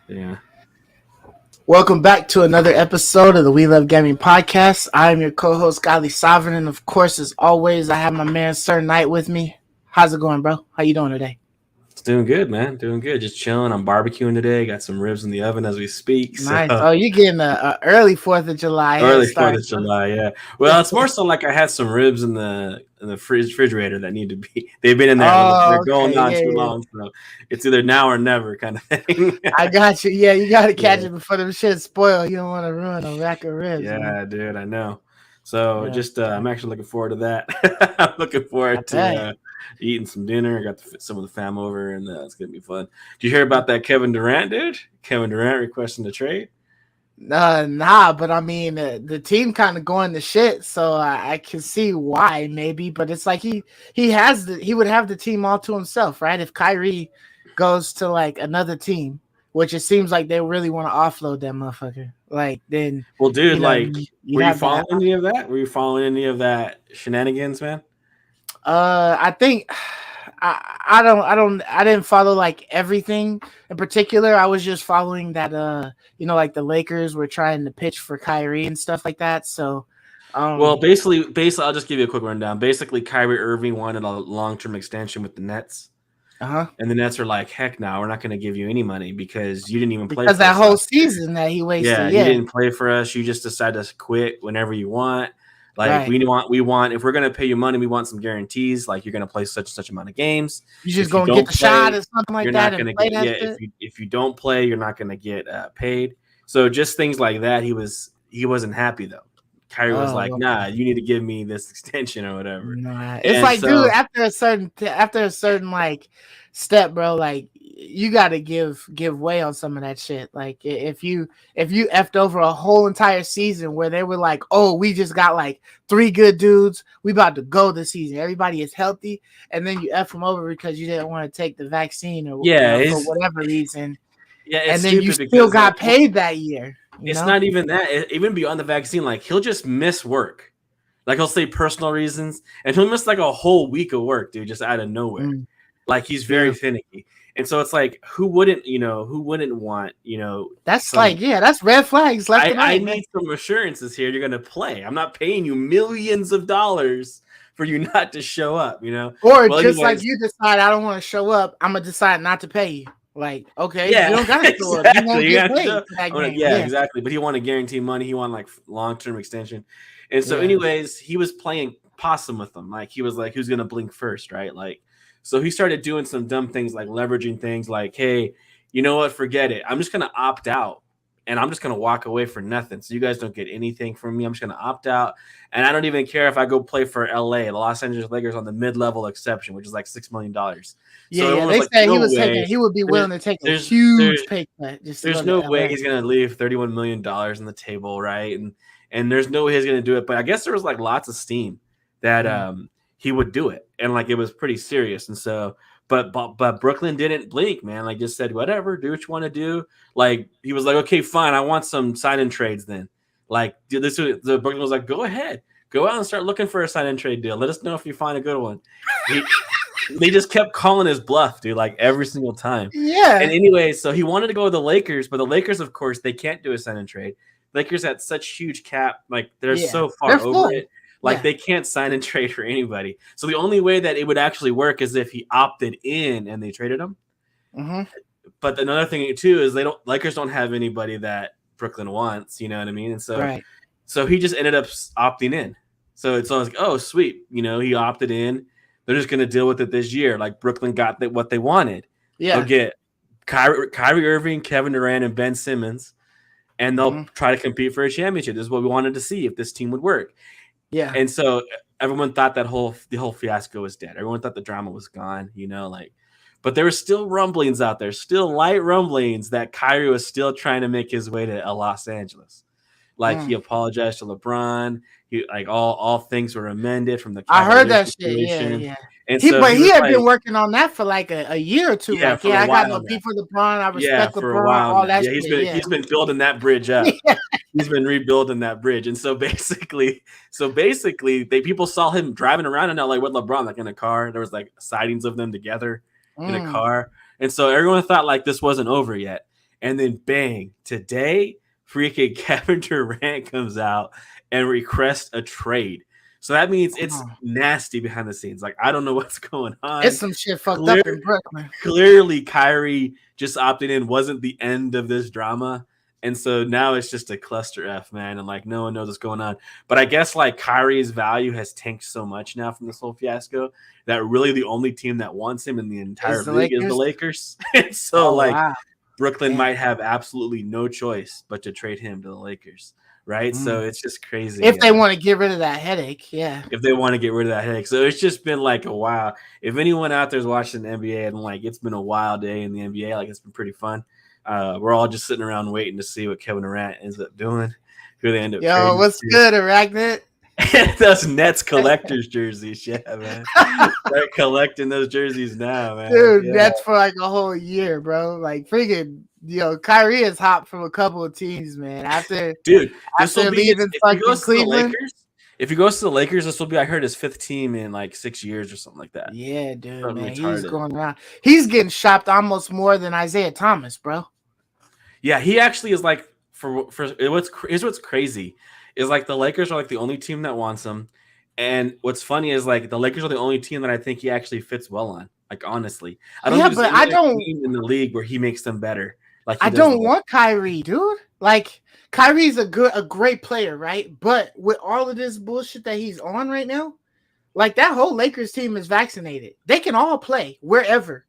Yeah. Welcome back to another episode of the We Love Gaming podcast. I am your co-host, Godly Sovereign, and of course, as always, I have my man, Sir Knight, with me. How's it going, bro? How you doing today? It's doing good, man. Doing good. Just chilling. I'm barbecuing today. Got some ribs in the oven as we speak. Nice. So Oh, you're getting a early 4th of July head early 4th start. of July, yeah. Well, it's more so like I had some ribs in the refrigerator that need to be. They've been in there a little. They're Oh, going okay. on Yeah, too yeah. long, so it's either now or never kind of thing. I got you. Yeah, you got to catch Yeah. it before them shit spoil. You don't want to ruin a rack of ribs, man. Yeah, dude, I know. So Yeah. just I'm actually looking forward to that. I'm looking forward Okay. to eating some dinner. I got some of the fam over, and it's gonna be fun. Did you hear about that Kevin Durant, dude? Kevin Durant requesting a trade. Nah, but I mean, the team kind of going to shit, so I can see why maybe. But it's like he would have the team all to himself, right? If Kyrie goes to like another team, which it seems like they really want to offload that motherfucker, like then Well, dude, you'd were you have following that. any of that? Were you following any of that shenanigans, man? I think I didn't follow like everything in particular. I was just following that like the Lakers were trying to pitch for Kyrie and stuff like that. So Well, basically, I'll just give you a quick rundown. Basically, Kyrie Irving wanted a long-term extension with the Nets, and the Nets are like, "Heck, no, we're not going to give you any money because you didn't even play because for that us whole last year. season that he wasted. Yeah, Yeah, you didn't play for us. You just decided to quit whenever you want. Like right. we want if we're gonna pay you money, we want some guarantees. Like you're gonna play such and such amount of games. You just If you gonna get don't the shot play, or something like you're that not and gonna play get that yeah. shit. If you don't play, you're not gonna get paid. So just things like that. He wasn't happy though. Kyrie was like, Oh, "Nah, you need to give me this extension or whatever." nah. It's And like, dude, so after a certain like step, bro, like you gotta give way on some of that shit. Like if you effed over a whole entire season where they were like, oh, we just got like 3 good dudes, we about to go this season, everybody is healthy, and then you F them over because you didn't want to take the vaccine or yeah, for whatever reason, it's and then you stupid still because got paid that year. it's not even that. Even beyond the vaccine, like he'll just miss work. Like he'll say personal reasons, and he'll miss like a whole week of work, dude, just out of nowhere. Like he's very finicky, and so it's like, who wouldn't want, That's that's red flags left and I right, man. need some assurances here. You're gonna play. I'm not paying you millions of dollars for you not to show up. Or Well, just like anyways, you decide I don't want to show up, I'm gonna decide not to pay you. Like, okay, yeah, you don't gotta show up. You won't exactly. get paid for that game. Yeah, exactly. But he wanted guaranteed money. He wanted like long-term extension, and so, Yeah. anyways, he was playing possum with them. Like he was like, who's gonna blink first, right? Like, so he started doing some dumb things, like leveraging things, like, hey, you know what? Forget it. I'm just gonna opt out, and I'm just gonna walk away for nothing. So you guys don't get anything from me. I'm just gonna opt out, and I don't even care if I go play for LA, the Los Angeles Lakers, on the mid-level exception, which is like $6 million. Yeah. They said he would be willing to take a huge pay cut. There's no way he's gonna leave $31 million on the table, right? And there's no way he's gonna do it. But I guess there was like lots of steam that he would do it, and like it was pretty serious. And so, but Brooklyn didn't blink, man. Like just said, whatever, do what you want to do. Like he was like, okay, fine, I want some sign and trades then. Like the Brooklyn was like, go ahead, go out and start looking for a sign and trade deal. Let us know if you find a good one. They just kept calling his bluff, dude, like every single time. Yeah. And anyway, so he wanted to go with the Lakers, but the Lakers, of course, they can't do a sign and trade. Lakers had such huge cap, like they're so far over it. Like they can't sign and trade for anybody. So the only way that it would actually work is if he opted in and they traded him. But another thing too is Lakers don't have anybody that Brooklyn wants, you know what I mean? And so so he just ended up opting in. So it's always like, oh, sweet. He opted in. They're just going to deal with it this year. Like Brooklyn got what they wanted. Yeah. They'll get Kyrie Irving, Kevin Durant, and Ben Simmons, and they'll try to compete for a championship. This is what we wanted to see if this team would work. Yeah. And so everyone thought the whole fiasco was dead. Everyone thought the drama was gone, but there were still rumblings out there, still light rumblings that Kyrie was still trying to make his way to Los Angeles. Like he apologized to LeBron. He like all things were amended from the I heard that situation. shit. Yeah. And he had been working on that for like a year or two. Yeah, like, I got no beef for LeBron. I respect for LeBron. A while all now. that Yeah, he's been building that bridge up. He's been rebuilding that bridge. And so basically, people saw him driving around in LA with LeBron, like in a car. There was like sightings of them together in a car. And so everyone thought like this wasn't over yet. And then bang, today, freaking Kevin Durant comes out and requests a trade. So that means it's nasty behind the scenes. Like, I don't know what's going on. It's some shit fucked up in Brooklyn. Clearly, Kyrie just opting in wasn't the end of this drama. And so now it's just a cluster F, man. And like, no one knows what's going on. But I guess like Kyrie's value has tanked so much now from this whole fiasco that really the only team that wants him in the entire league is the Lakers. So Brooklyn might have absolutely no choice but to trade him to the Lakers. Right. So it's just crazy. If they want to get rid of that headache. Yeah. If they want to get rid of that headache. So it's just been like a wow. If anyone out there is watching the NBA and like it's been a wild day in the NBA, like it's been pretty fun. We're all just sitting around waiting to see what Kevin Durant ends up doing. Who they end up trading. What's good, Arachnid? Those Nets collectors jerseys, yeah, man. They're collecting those jerseys now, man. Dude, Nets for like a whole year, bro. Like freaking, Kyrie is hot from a couple of teams, man. After leaving fucking Cleveland. If he goes to the Lakers, this will be, I heard, his 5th team in like 6 years or something like that. Yeah, dude, man. He's going around. He's getting shopped almost more than Isaiah Thomas, bro. Yeah, he actually is like what's crazy is like the Lakers are like the only team that wants him. And what's funny is like the Lakers are the only team that I think he actually fits well on. Like honestly. I don't think there's any team in the league where he makes them better. Like I don't want Kyrie, dude. Like Kyrie's a great player, right? But with all of this bullshit that he's on right now, like that whole Lakers team is vaccinated. They can all play wherever.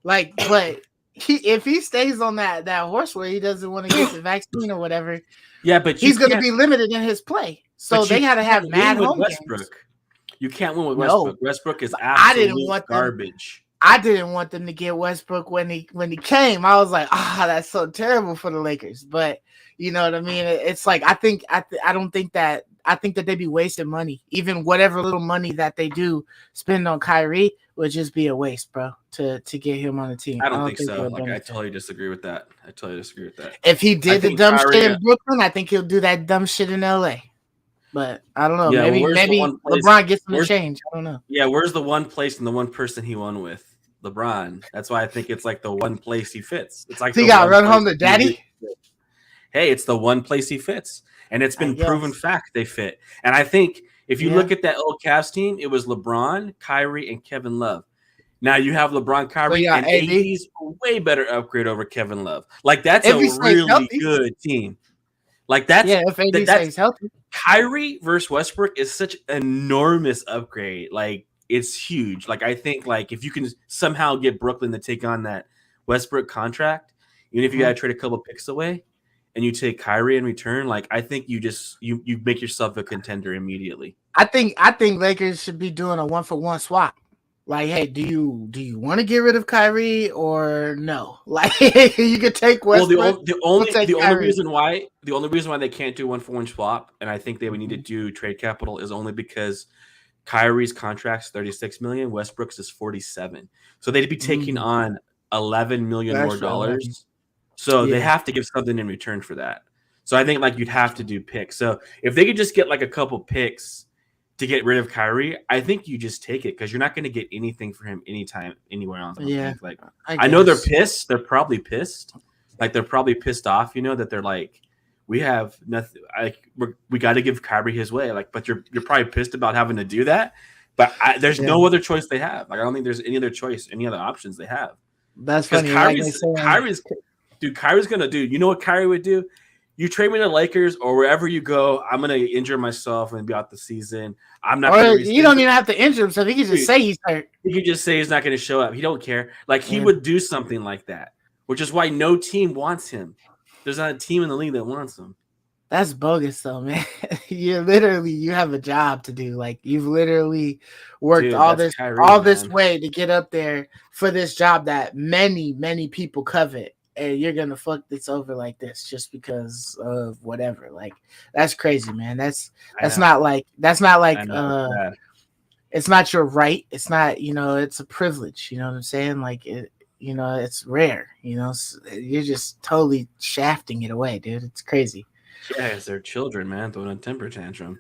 Like, but if he stays on that horse where he doesn't want to get the vaccine or whatever, but he's going to be limited in his play. So they got to have mad home Westbrook. games. You can't win with Westbrook. No. Westbrook is absolute garbage. I didn't want them to get Westbrook when he came. I was like, that's so terrible for the Lakers. But you know what I mean? It's like I think that they'd be wasting money. Even whatever little money that they do spend on Kyrie would just be a waste, bro, to get him on the team. I don't think so. Like I totally disagree with that. If he did the dumb shit in Brooklyn, I think he'll do that dumb shit in LA. But I don't know. Yeah, maybe LeBron gets him to change. I don't know. Yeah, where's the one place and the one person he won with? LeBron. That's why I think it's like the one place he fits. It's like he got run home to daddy. Hey, it's the one place he fits, and it's been proven fact they fit. And I think if you look at that old Cavs team, it was LeBron, Kyrie, and Kevin Love. Now you have LeBron, Kyrie, and AD's way better upgrade over Kevin Love. Like that's a really good team. Like that's if AD stays healthy. Kyrie versus Westbrook is such an enormous upgrade. Like it's huge. Like I think like if you can somehow get Brooklyn to take on that Westbrook contract, even if you gotta trade a couple picks away and you take Kyrie in return, like I think you make yourself a contender immediately. I think Lakers should be doing a 1-for-1 swap. Like, hey, do you want to get rid of Kyrie or no? Like you could take Westbrook. Well, the only reason why they can't do 1-for-1 swap, and I think they would need to do trade capital is only because Kyrie's contract's $36 million, Westbrook's is $47. So they'd be taking on $11 million more dollars. So they have to give something in return for that. So I think like you'd have to do picks. So if they could just get like a couple picks to get rid of Kyrie, I think you just take it because you're not going to get anything for him anytime anywhere else. Like I know they're pissed. They're probably pissed. Like they're probably pissed off. You know that they're like, we have nothing. We got to give Kyrie his way. Like, but you're probably pissed about having to do that. But there's no other choice they have. Like I don't think there's any other choice, any other options they have. That's funny. Kyrie's gonna do. You know what Kyrie would do? You trade me to the Lakers or wherever you go, I'm gonna injure myself and be out the season. I'm not. Or you don't even have to injure himself. He can just say he's hurt. He can just say he's not going to show up. He don't care. Like he would do something like that, which is why no team wants him. There's not a team in the league that wants him. That's bogus, though, man. You have a job to do. Like you've literally worked this way to get up there for this job that many people covet. And you're gonna fuck this over like this just because of whatever. Like that's crazy, man. That's not like it's not your right. It's not, it's a privilege. You know what I'm saying? Like it's rare. You're just totally shafting it away, dude. It's crazy. Yeah, it's their children, man, throwing a temper tantrum.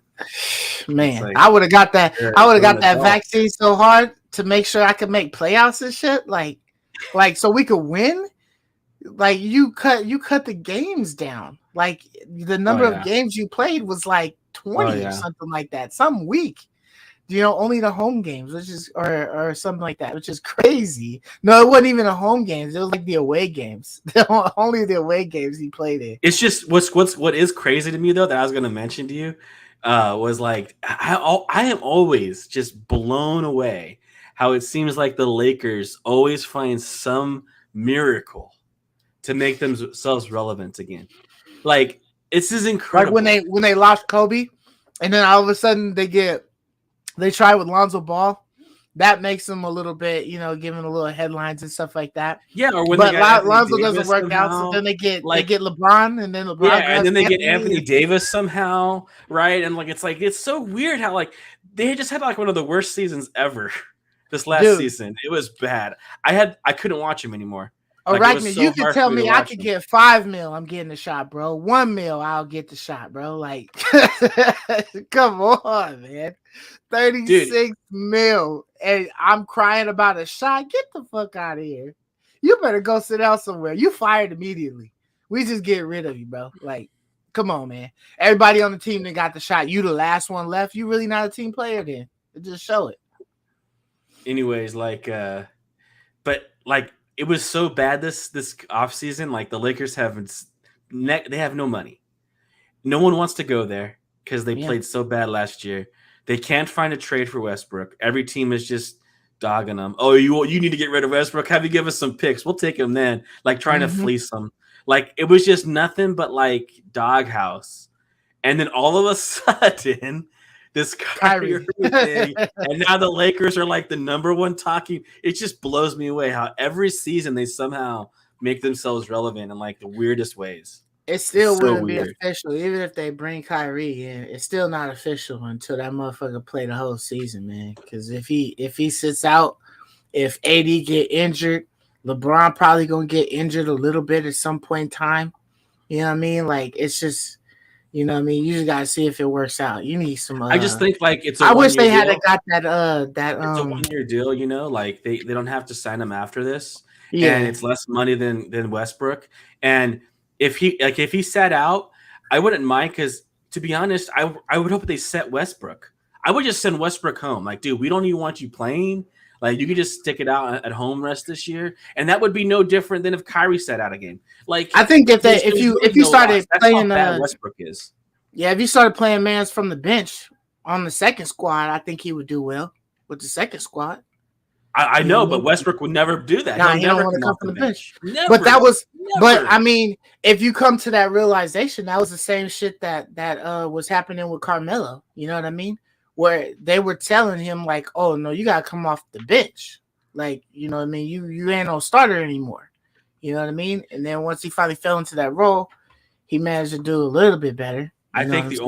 Man, like, I would have got that. I would have got that vaccine so hard to make sure I could make playoffs and shit. Like so we could win. like you cut the games down. Like the number of games you played was like 20 or something like that. Some week. Only the home games, which is or something like that, which is crazy. No, it wasn't even the home games. It was like the away games. Only the away games he played in. It's just what is crazy to me though that I was going to mention to you was like I am always just blown away how it seems like the Lakers always find some miracle to make themselves relevant again. Like this is incredible. Like when they lost Kobe, and then all of a sudden they try with Lonzo Ball. That makes them a little bit, giving a little headlines and stuff like that. Yeah, or when Lonzo doesn't work out, so then they get LeBron, and then LeBron. Yeah, and then they get Anthony Davis somehow, right? And it's so weird how they just had one of the worst seasons ever this last season. It was bad. I couldn't watch him anymore. Arachne, you can tell me I could get $5 million. I'm getting the shot, bro. $1 million, I'll get the shot, bro. Like, come on, man. 36 mil, and I'm crying about a shot. Get the fuck out of here. You better go sit down somewhere. You fired immediately. We just get rid of you, bro. Like, come on, man. Everybody on the team that got the shot, you the last one left. You really not a team player then. Just show it. Anyways, it was so bad this offseason. Like the Lakers they have no money. No one wants to go there because they played so bad last year. They can't find a trade for Westbrook. Every team is just dogging them. Oh, you need to get rid of Westbrook. Have you give us some picks? We'll take him then. Like trying to fleece them. Like it was just nothing but like doghouse. And then all of a sudden, this Kyrie thing, and now the Lakers are like the number one talking. It just blows me away how every season they somehow make themselves relevant in like the weirdest ways. It still wouldn't be official, even if they bring Kyrie in. It's still not official until that motherfucker play the whole season, man. Because if he sits out, if AD get injured, LeBron probably gonna get injured a little bit at some point in time. You know what I mean? Like it's just. You know what I mean? You just gotta see if it works out. You need some. I just think it's. I wish they had got that. It's a 1 year deal. Like they don't have to sign him after this, and it's less money than Westbrook. And if he sat out, I wouldn't mind because to be honest, I would hope they set Westbrook. I would just send Westbrook home. Like, dude, we don't even want you playing. Like, you could just stick it out at home rest this year, and that would be no different than if Kyrie sat out a game. Like, I think if you started playing Westbrook is. Yeah, if you started playing mans from the bench on the second squad, I think he would do well with the second squad. I know, but Westbrook would never do that. Nah, he don't want to come from the bench. Never, but I mean, if you come to that realization, that was the same shit that was happening with Carmelo. You know what I mean? Where they were telling him like, "Oh no, you gotta come off the bench." Like, you know what I mean? You ain't no starter anymore. You know what I mean? And then once he finally fell into that role, he managed to do a little bit better. I think the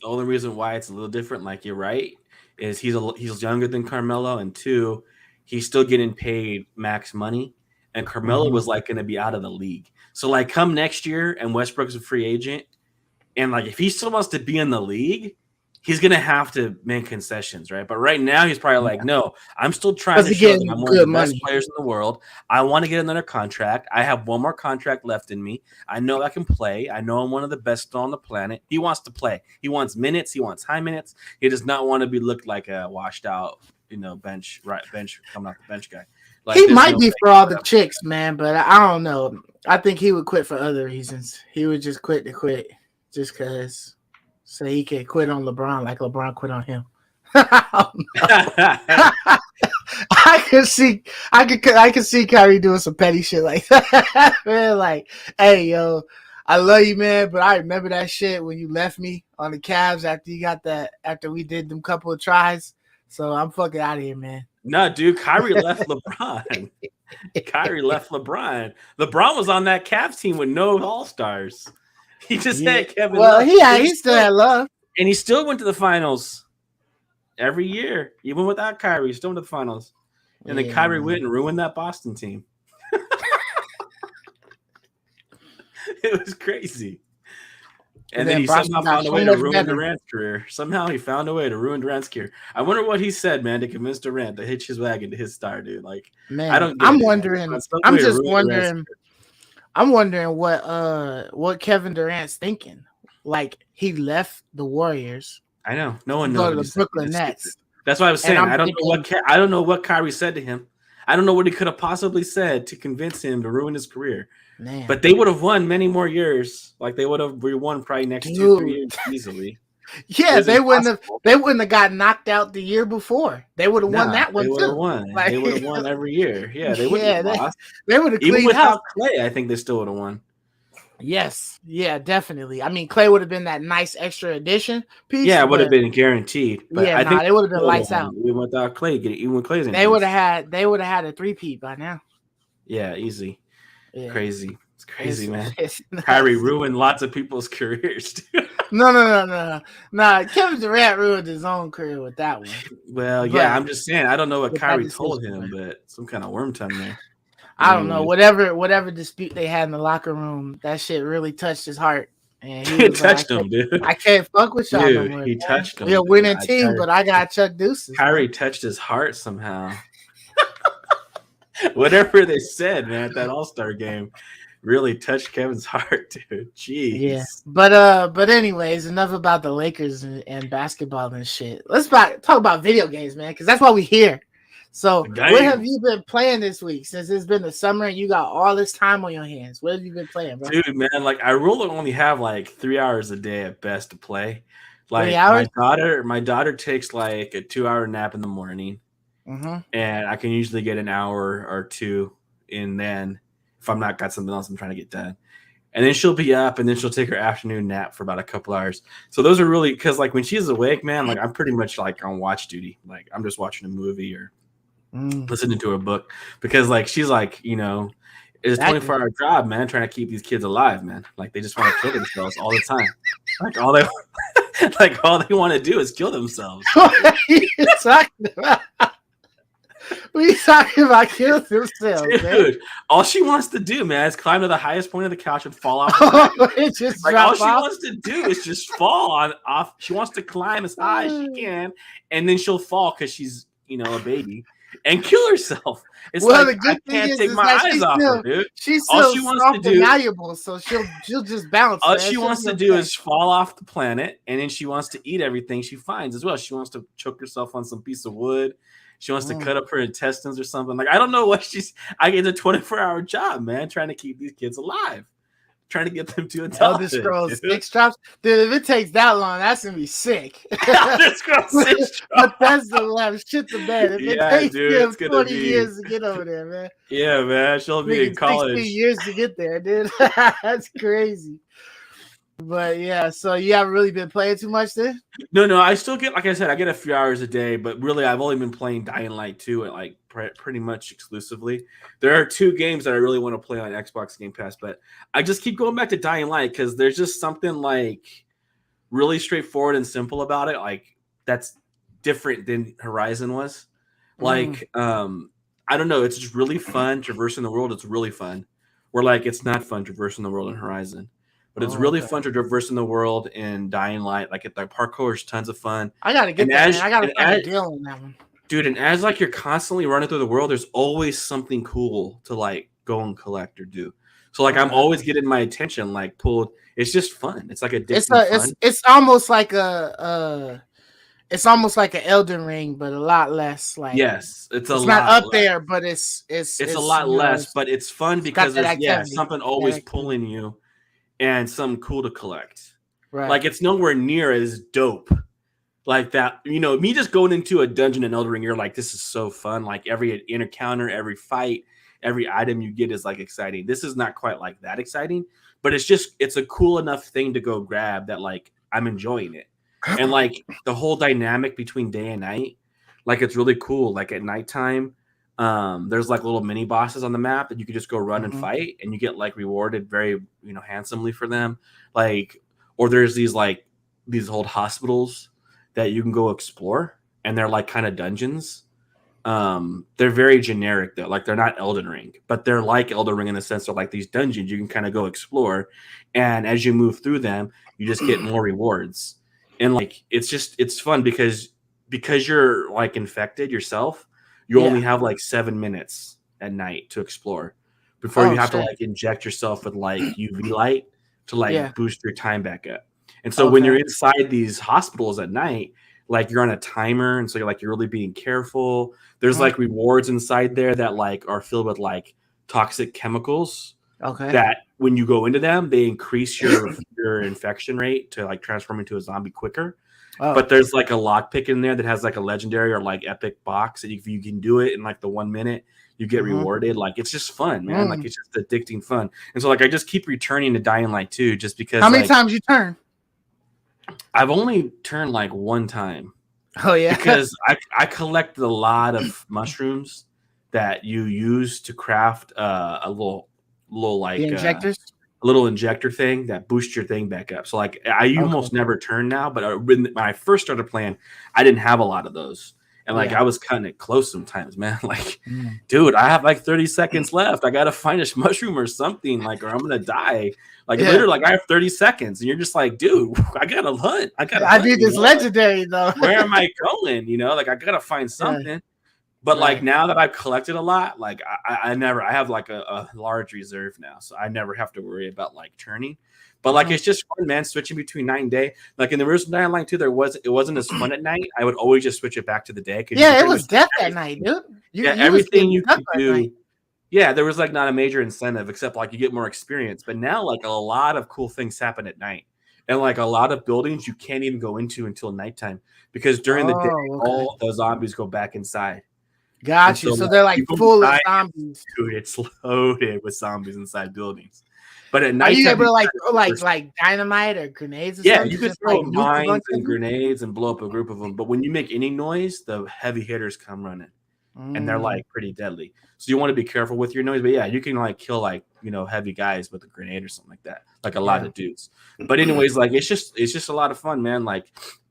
only reason why it's a little different, like you're right, is he's younger than Carmelo, and two, he's still getting paid max money, and Carmelo was like going to be out of the league. So like come next year, and Westbrook's a free agent, and like if he still wants to be in the league, he's going to have to make concessions, right? But right now, he's probably like, no, I'm still trying to show that I'm one of the best players in the world. I want to get another contract. I have one more contract left in me. I know I can play. I know I'm one of the best on the planet. He wants to play. He wants minutes. He wants high minutes. He does not want to be looked like a washed out, bench coming off the bench guy. Like, he might be for all the chicks, man, but I don't know. I think he would quit for other reasons. He would just quit to quit just because. So he could quit on LeBron like LeBron quit on him. I could see Kyrie doing some petty shit like that. Man, like, hey yo, I love you, man, but I remember that shit when you left me on the Cavs after we did them couple of tries. So I'm fucking out of here, man. No, dude, Kyrie left LeBron. Kyrie left LeBron. LeBron was on that Cavs team with no All-Stars. He just had Kevin Love. Well, he still had Love. And he still went to the finals every year. Even without Kyrie, he still went to the finals. And then Kyrie went and ruined that Boston team. It was crazy. And then he somehow found a way to ruin Durant's career. Somehow he found a way to ruin Durant's career. I wonder what he said, man, to convince Durant to hitch his wagon to his star, dude. Like, man, I'm just wondering. I'm wondering what Kevin Durant's thinking. Like he left the Warriors. I know. No one to knows go what to the he's saying. Brooklyn Nets. That's why I was saying I'm I don't thinking, know I don't know what Kyrie said to him. I don't know what he could have possibly said to convince him to ruin his career. man. But they would have won many more years. Like they would have won probably next 2-3 years easily. Yeah, they wouldn't have got knocked out the year before. They would have won that one too. They would have won every year. Yeah, they wouldn't have lost. They would have even without Clay. I think they still would have won. Yes, yeah, definitely. I mean, Clay would have been that nice extra addition piece. Yeah, it would have been guaranteed. But I think they would have been lights out. Even without Clay, even with Clay's they would have had a 3-peat by now. Yeah, easy. Yeah. Crazy. It's crazy, man. It's Kyrie ruined lots of people's careers. No. Kevin Durant ruined his own career with that one. Well, yeah, I'm just saying. I don't know what Kyrie told him, but some kind of worm tongue there. I don't know. Whatever dispute they had in the locker room, that shit really touched his heart. And he touched him, dude. I can't fuck with y'all no more. He touched him. We're a winning team, but I got Chuck Deuces. Kyrie touched his heart somehow. Whatever they said, man, at that All-Star game really touched Kevin's heart, dude. Jeez. Yeah. But anyways, enough about the Lakers and basketball and shit. Let's talk about video games, man, because that's why we're here. So what have you been playing this week since it's been the summer and you got all this time on your hands? What have you been playing, bro? Dude, man, like I really only have like 3 hours a day at best to play. Like 3 hours? my daughter takes like a 2-hour nap in the morning. Mm-hmm. And I can usually get an hour or two in then if I'm not got something else I'm trying to get done. And then she'll be up and then she'll take her afternoon nap for about a couple hours. So those are really because like when she's awake, man, like I'm pretty much like on watch duty. Like I'm just watching a movie or listening to a book because like she's like, you know, it's a 24-hour job, man, trying to keep these kids alive, man. Like they just want to kill themselves all the time. Like all they want to do is kill themselves. What are you talking about? What are you talking about killing themselves, dude? Man? All she wants to do, man, is climb to the highest point of the couch and fall off. All she wants to do is just fall off. She wants to climb as high as she can, and then she'll fall because she's, you know, a baby, and kill herself. It's like I can't take my eyes off her, dude. She's all she wants to do, malleable, so she'll just bounce. All she wants to do is fall off the planet, and then she wants to eat everything she finds as well. She wants to choke herself on some piece of wood. She wants to cut up her intestines or something. Like, I don't know what it's a 24-hour job, man, trying to keep these kids alive. Trying to get them to adulthood. Elder Scrolls 6 drops. Dude, if it takes that long, that's going to be sick. Elder Scrolls 6 drops. Bethesda will have shit to bed. If it takes them 20 years to get over there, man. Yeah, man. She'll be in college. 60 years to get there, dude. That's crazy. But yeah, so you haven't really been playing too much then? No, I still get, like I said, I get a few hours a day, but really I've only been playing Dying Light 2 at like pretty much exclusively. There are 2 games that I really want to play on Xbox Game Pass, but I just keep going back to Dying Light because there's just something like really straightforward and simple about it. Like that's different than Horizon was. Like, I don't know. It's just really fun traversing the world. It's really fun. Where like, it's not fun traversing the world in Horizon. But it's really fun to traverse in the world in Dying Light. Like, the parkour is tons of fun. I got to get that, man. I got to find a deal on that one. Dude, and as, like, you're constantly running through the world, there's always something cool to, like, go and collect or do. So, like, I'm always getting my attention, like, pulled. It's just fun. It's like fun. It's almost like it's almost like an Elden Ring, but a lot less. Like it's not up there, but it's a lot less. But it's fun because there's something always pulling you. And something cool to collect. Right. Like, it's nowhere near as dope like that. You know, me just going into a dungeon in Elden Ring, you're like, this is so fun. Like, every encounter, every fight, every item you get is, like, exciting. This is not quite like that exciting, but it's a cool enough thing to go grab that, like, I'm enjoying it. And, like, the whole dynamic between day and night, like, it's really cool. Like, at nighttime, there's like little mini bosses on the map that you can just go run and fight, and you get like rewarded very, you know, handsomely for them. Like, or there's these old hospitals that you can go explore, and they're like kind of dungeons. They're very generic though. Like, they're not Elden Ring, but they're like Elden Ring in the sense of like these dungeons you can kind of go explore. And as you move through them, you just get more rewards. And like, it's fun because you're like infected yourself. You only have like 7 minutes at night to explore. before you have to like inject yourself with like UV light to like boost your time back up. And so when you're inside these hospitals at night, like you're on a timer, and so you're really being careful. There's like rewards inside there that like are filled with like toxic chemicals. That when you go into them, they increase your infection rate to like transform into a zombie quicker. But there's like a lockpick in there that has like a legendary or like epic box that if you can do it in like the 1 minute, you get rewarded. Like it's just fun, man. Like it's just addicting fun. And so like I just keep returning to Dying Light 2 just because. How many times you turn? I've only turned like one time. Oh yeah, because I collected a lot of mushrooms that you use to craft a little like injectors. A little injector thing that boosts your thing back up. So like I almost never turn now, but when I first started playing, I didn't have a lot of those. And like I was cutting it close sometimes, man. Like, dude, I have like 30 seconds left. I gotta find a mushroom or something, like, or I'm gonna die. Like literally, like I have 30 seconds, and you're just like, dude, I gotta hunt. I need this legendary though. Where am I going? You know, like I gotta find something. But like now that I've collected a lot, like I have like a large reserve now, so I never have to worry about like turning. But like it's just fun, man, switching between night and day. Like in the original Dying Light 2, it wasn't as fun at night. I would always just switch it back to the day. Yeah, it was death at night, dude. Everything you could do. Yeah, there was like not a major incentive except like you get more experience. But now like a lot of cool things happen at night. And like a lot of buildings you can't even go into until nighttime because during the day all the zombies go back inside. Got you. So they're like full of zombies. Dude, it's loaded with zombies inside buildings. But at night, are you able to like dynamite or grenades? Or something? You can throw mines and grenades and blow up a group of them. But when you make any noise, the heavy hitters come running, and they're like pretty deadly. So you want to be careful with your noise. But yeah, you can like kill like heavy guys with a grenade or something like that, like a lot of dudes. But anyways, like it's just a lot of fun, man. Like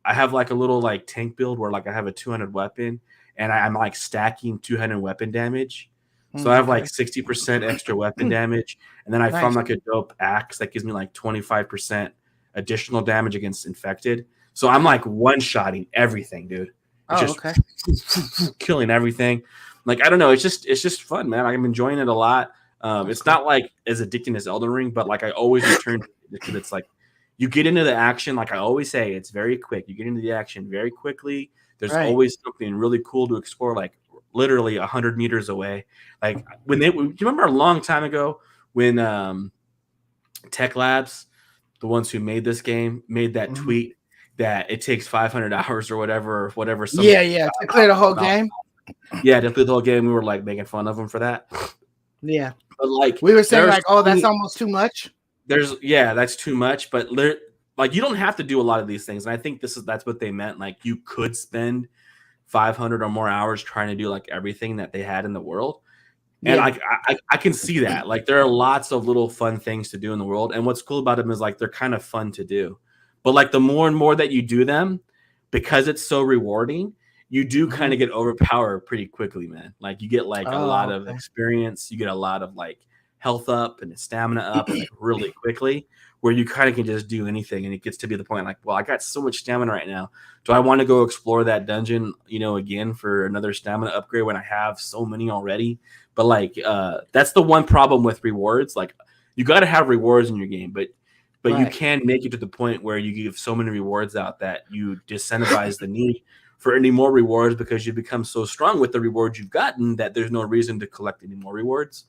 I have like a little like tank build where like I have a 200 weapon. And I'm like stacking 200 weapon damage. So I have like 60% extra weapon damage. And then I found like a dope axe that gives me like 25% additional damage against infected. So I'm like one-shotting everything, dude. Just killing everything. Like, I don't know. It's just fun, man. I'm enjoying it a lot. It's not like as addicting as Elden Ring, but like I always return to it because it's like you get into the action. Like I always say, it's very quick. You get into the action very quickly. There's always something really cool to explore, like literally 100 meters away. Like do you remember a long time ago when Tech Labs, the ones who made this game, made that tweet that it takes 500 hours or whatever. To clear the whole game. Yeah, to clear the whole game. We were like making fun of them for that. Yeah, but like we were saying like, oh, that's almost too much. That's too much, but like you don't have to do a lot of these things, and I think that's what they meant. Like you could spend 500 or more hours trying to do like everything that they had in the world, and like I can see that. Like there are lots of little fun things to do in the world, and what's cool about them is like they're kind of fun to do. But like the more and more that you do them, because it's so rewarding, you do kind of get overpowered pretty quickly, man. Like you get like a lot of experience, you get a lot of like health up and stamina up like really quickly. Where you kind of can just do anything, and it gets to be the point like, well, I got so much stamina right now. Do I want to go explore that dungeon, again for another stamina upgrade when I have so many already? But like, that's the one problem with rewards. Like, you got to have rewards in your game, but you can make it to the point where you give so many rewards out that you disincentivize the need for any more rewards because you become so strong with the rewards you've gotten that there's no reason to collect any more rewards.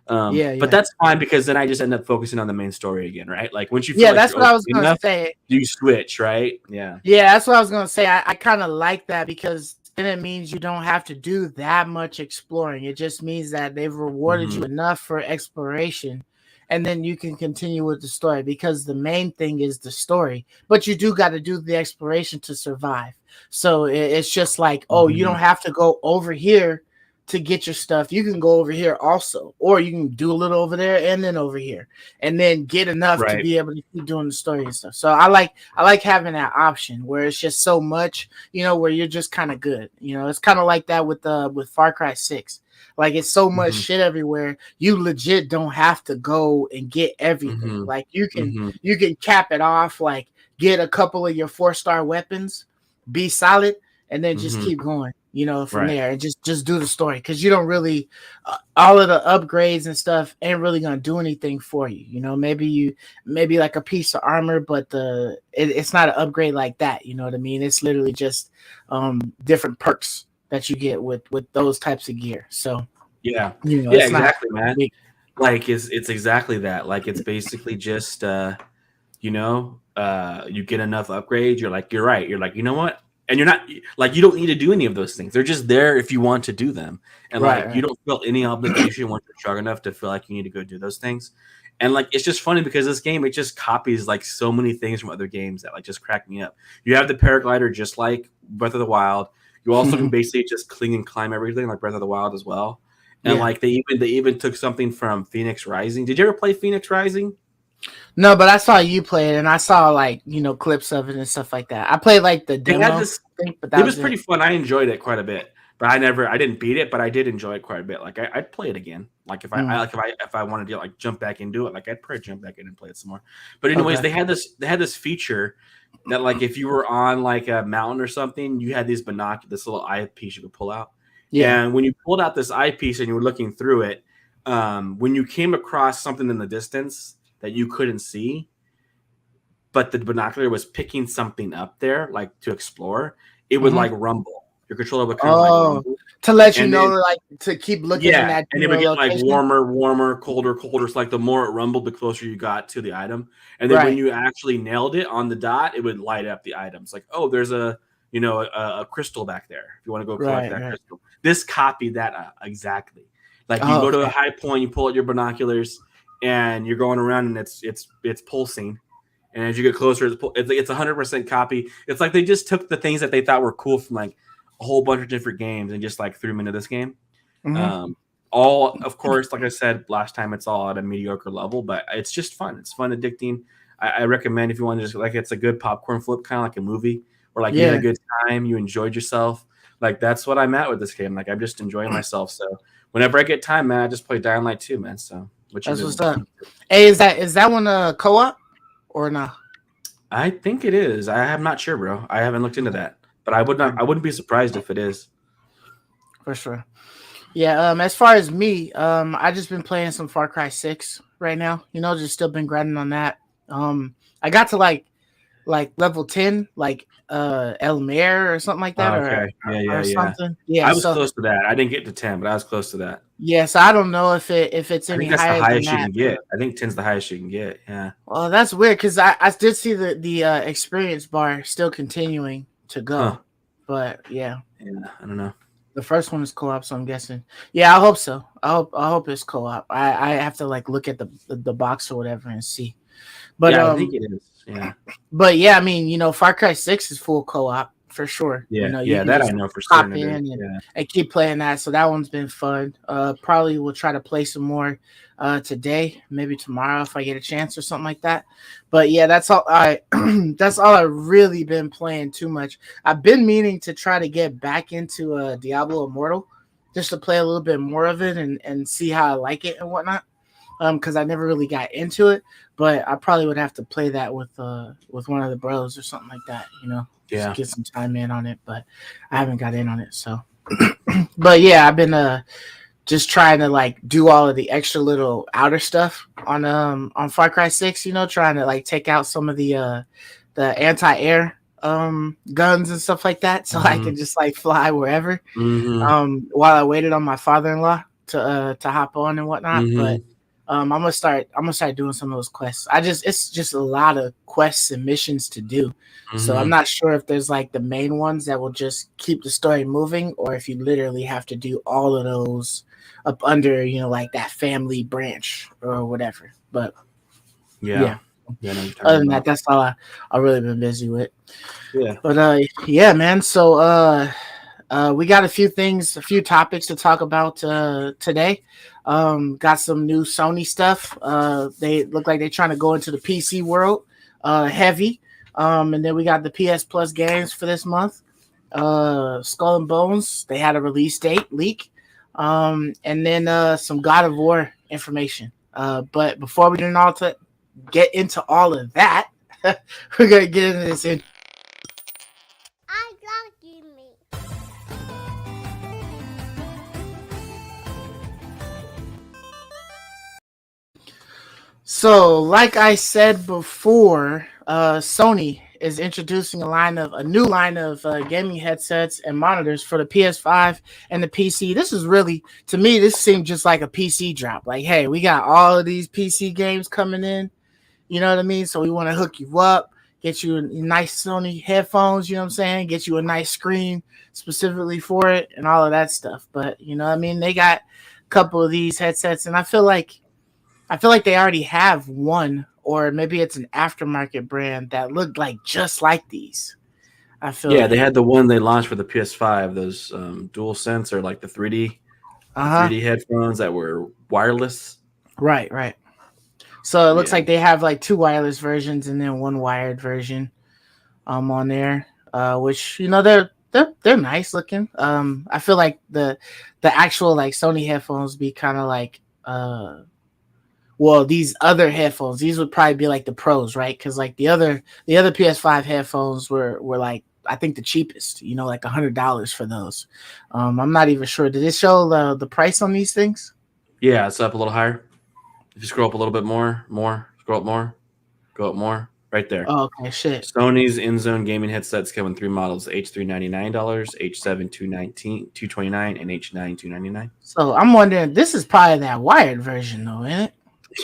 But that's fine because then I just end up focusing on the main story again, right? Like once you feel that's what I was gonna say. You switch, right? Yeah, that's what I was gonna say. I kind of like that because then it means you don't have to do that much exploring. It just means that they've rewarded you enough for exploration, and then you can continue with the story because the main thing is the story. But you do got to do the exploration to survive. So it's just like, you don't have to go over here to get your stuff. You can go over here also, or you can do a little over there and then over here, and then get enough to be able to keep doing the story and stuff. So I like having that option where it's just so much, where you're just kind of good. It's kind of like that with Far Cry 6. Like it's so much shit everywhere. You legit don't have to go and get everything. Like you can cap it off, like get a couple of your 4-star weapons, be solid, and then just keep going. from there, and just do the story, because you don't really all of the upgrades and stuff ain't really gonna do anything for you. Maybe like a piece of armor, but it's not an upgrade like that. You know what I mean? It's literally just different perks that you get with those types of gear. So it's exactly, man. Like it's exactly that. Like it's basically just you get enough upgrades. You're right. You're like, you know what? And you're not like, you don't need to do any of those things. They're just there if you want to do them. And you don't feel any obligation once you're strong enough to feel like you need to go do those things. And like, it's just funny because this game, it just copies like so many things from other games that like just crack me up. You have the paraglider just like Breath of the Wild. You also can basically just cling and climb everything like Breath of the Wild as well. And like they even took something from Phoenix Rising. Did you ever play Phoenix Rising? No, but I saw you play it, and I saw like clips of it and stuff like that. I played like the demo. It was pretty fun. I enjoyed it quite a bit, but I didn't beat it, but I did enjoy it quite a bit. Like I'd play it again. Like if I wanted to like jump back into it, like I'd probably jump back in and play it some more. But anyways, they had this feature that like if you were on like a mountain or something, you had this little eyepiece you could pull out. Yeah. And when you pulled out this eyepiece and you were looking through it, when you came across something in the distance that you couldn't see, but the binocular was picking something up there, like to explore, it would like rumble. Your controller would kind of like rumble to let you know, like to keep looking in that. And it would get like warmer, colder. So like the more it rumbled, the closer you got to the item. And then when you actually nailed it on the dot, it would light up the items. Like, oh, there's a crystal back there. If you want to go collect that crystal, this copied that exactly. Like you go to a high point, you pull out your binoculars, and you're going around, and it's pulsing. And as you get closer, it's 100% copy. It's like they just took the things that they thought were cool from like a whole bunch of different games and just like threw them into this game. All, of course, like I said last time, it's all at a mediocre level, but it's just fun. It's fun, addicting. I recommend if you want to just like, it's a good popcorn flip, kind of like a movie, or like you had a good time, you enjoyed yourself. Like that's what I'm at with this game. Like I'm just enjoying myself. So whenever I get time, man, I just play Dying Light 2, man. So that's what's up. Hey, is that one a co-op or not? I think it is. I'm not sure, bro. I haven't looked into that, but I wouldn't be surprised if it is. For sure. Yeah. As far as me, I just been playing some Far Cry 6 right now. Just still been grinding on that. I got to like level 10, like El Mayor or something like that. Okay. Or something. Yeah. I was close to that. I didn't get to 10, but I was close to that. Yeah, so I don't know if it's any higher. I think that's the highest you can get. I think 10's the highest you can get. Yeah. Well, that's weird because I did see the experience bar still continuing to go, but yeah, I don't know. The first one is co-op, so I'm guessing. Yeah, I hope so. I hope it's co-op. I have to like look at the box or whatever and see. But I think it is. Yeah. But yeah, I mean, Far Cry 6 is full co-op for sure. Yeah, that I know for certain. And keep playing that. So that one's been fun. Probably will try to play some more today, maybe tomorrow if I get a chance or something like that. But yeah, that's all that's all I've really been playing too much. I've been meaning to try to get back into Diablo Immortal just to play a little bit more of it and see how I like it and whatnot. Because I never really got into it, but I probably would have to play that with one of the bros or something like that, just get some time in on it. But I haven't got in on it, so. But yeah, I've been just trying to like do all of the extra little outer stuff on Far Cry 6, trying to like take out some of the anti-air guns and stuff like that, so I can just like fly wherever. While I waited on my father-in-law to hop on and whatnot, but. I'm gonna start doing some of those quests. It's just a lot of quests and missions to do. So I'm not sure if there's like the main ones that will just keep the story moving, or if you literally have to do all of those up under, like that family branch or whatever. But yeah. Other than that, that's all I really been busy with. Yeah. But yeah, man. So we got a few topics to talk about today. Got some new Sony stuff. They look like they're trying to go into the PC world heavy. And then we got the PS Plus games for this month. Skull and Bones, they had a release date leak. And then some God of War information. But before we get into all of that, we're gonna get into this. So, like I said before, Sony is introducing a new line of gaming headsets and monitors for the PS5 and the PC. This is really, to me, this seemed just like a PC drop. Like, hey, we got all of these PC games coming in. You know what I mean? So we want to hook you up, get you nice Sony headphones. You know what I'm saying? Get you a nice screen specifically for it and all of that stuff. But you know what I mean? They got a couple of these headsets, and I feel like they already have one, or maybe it's an aftermarket brand that looked like just like these. I feel like. They had the one they launched for the PS5, those dual sense or like the 3D, the 3D headphones that were wireless. Right. So it looks like they have like 2 wireless versions and then 1 wired version on there. Which, you know, they're nice looking. I feel like the actual like Sony headphones be kind of like well, these other headphones, these would probably be like the pros, right? Because like the other PS5 headphones were like, I think the cheapest, you know, like $100 for those. I'm not even sure. Did it show the price on these things? Yeah, it's up a little higher. If you scroll up a little bit more, scroll up more, go up more, right there. Oh, okay, shit. Sony's Endzone gaming headsets come in 3 models: H3 $99, H7 $229, and H9 $299. So I'm wondering, this is probably that wired version, though, ain't it?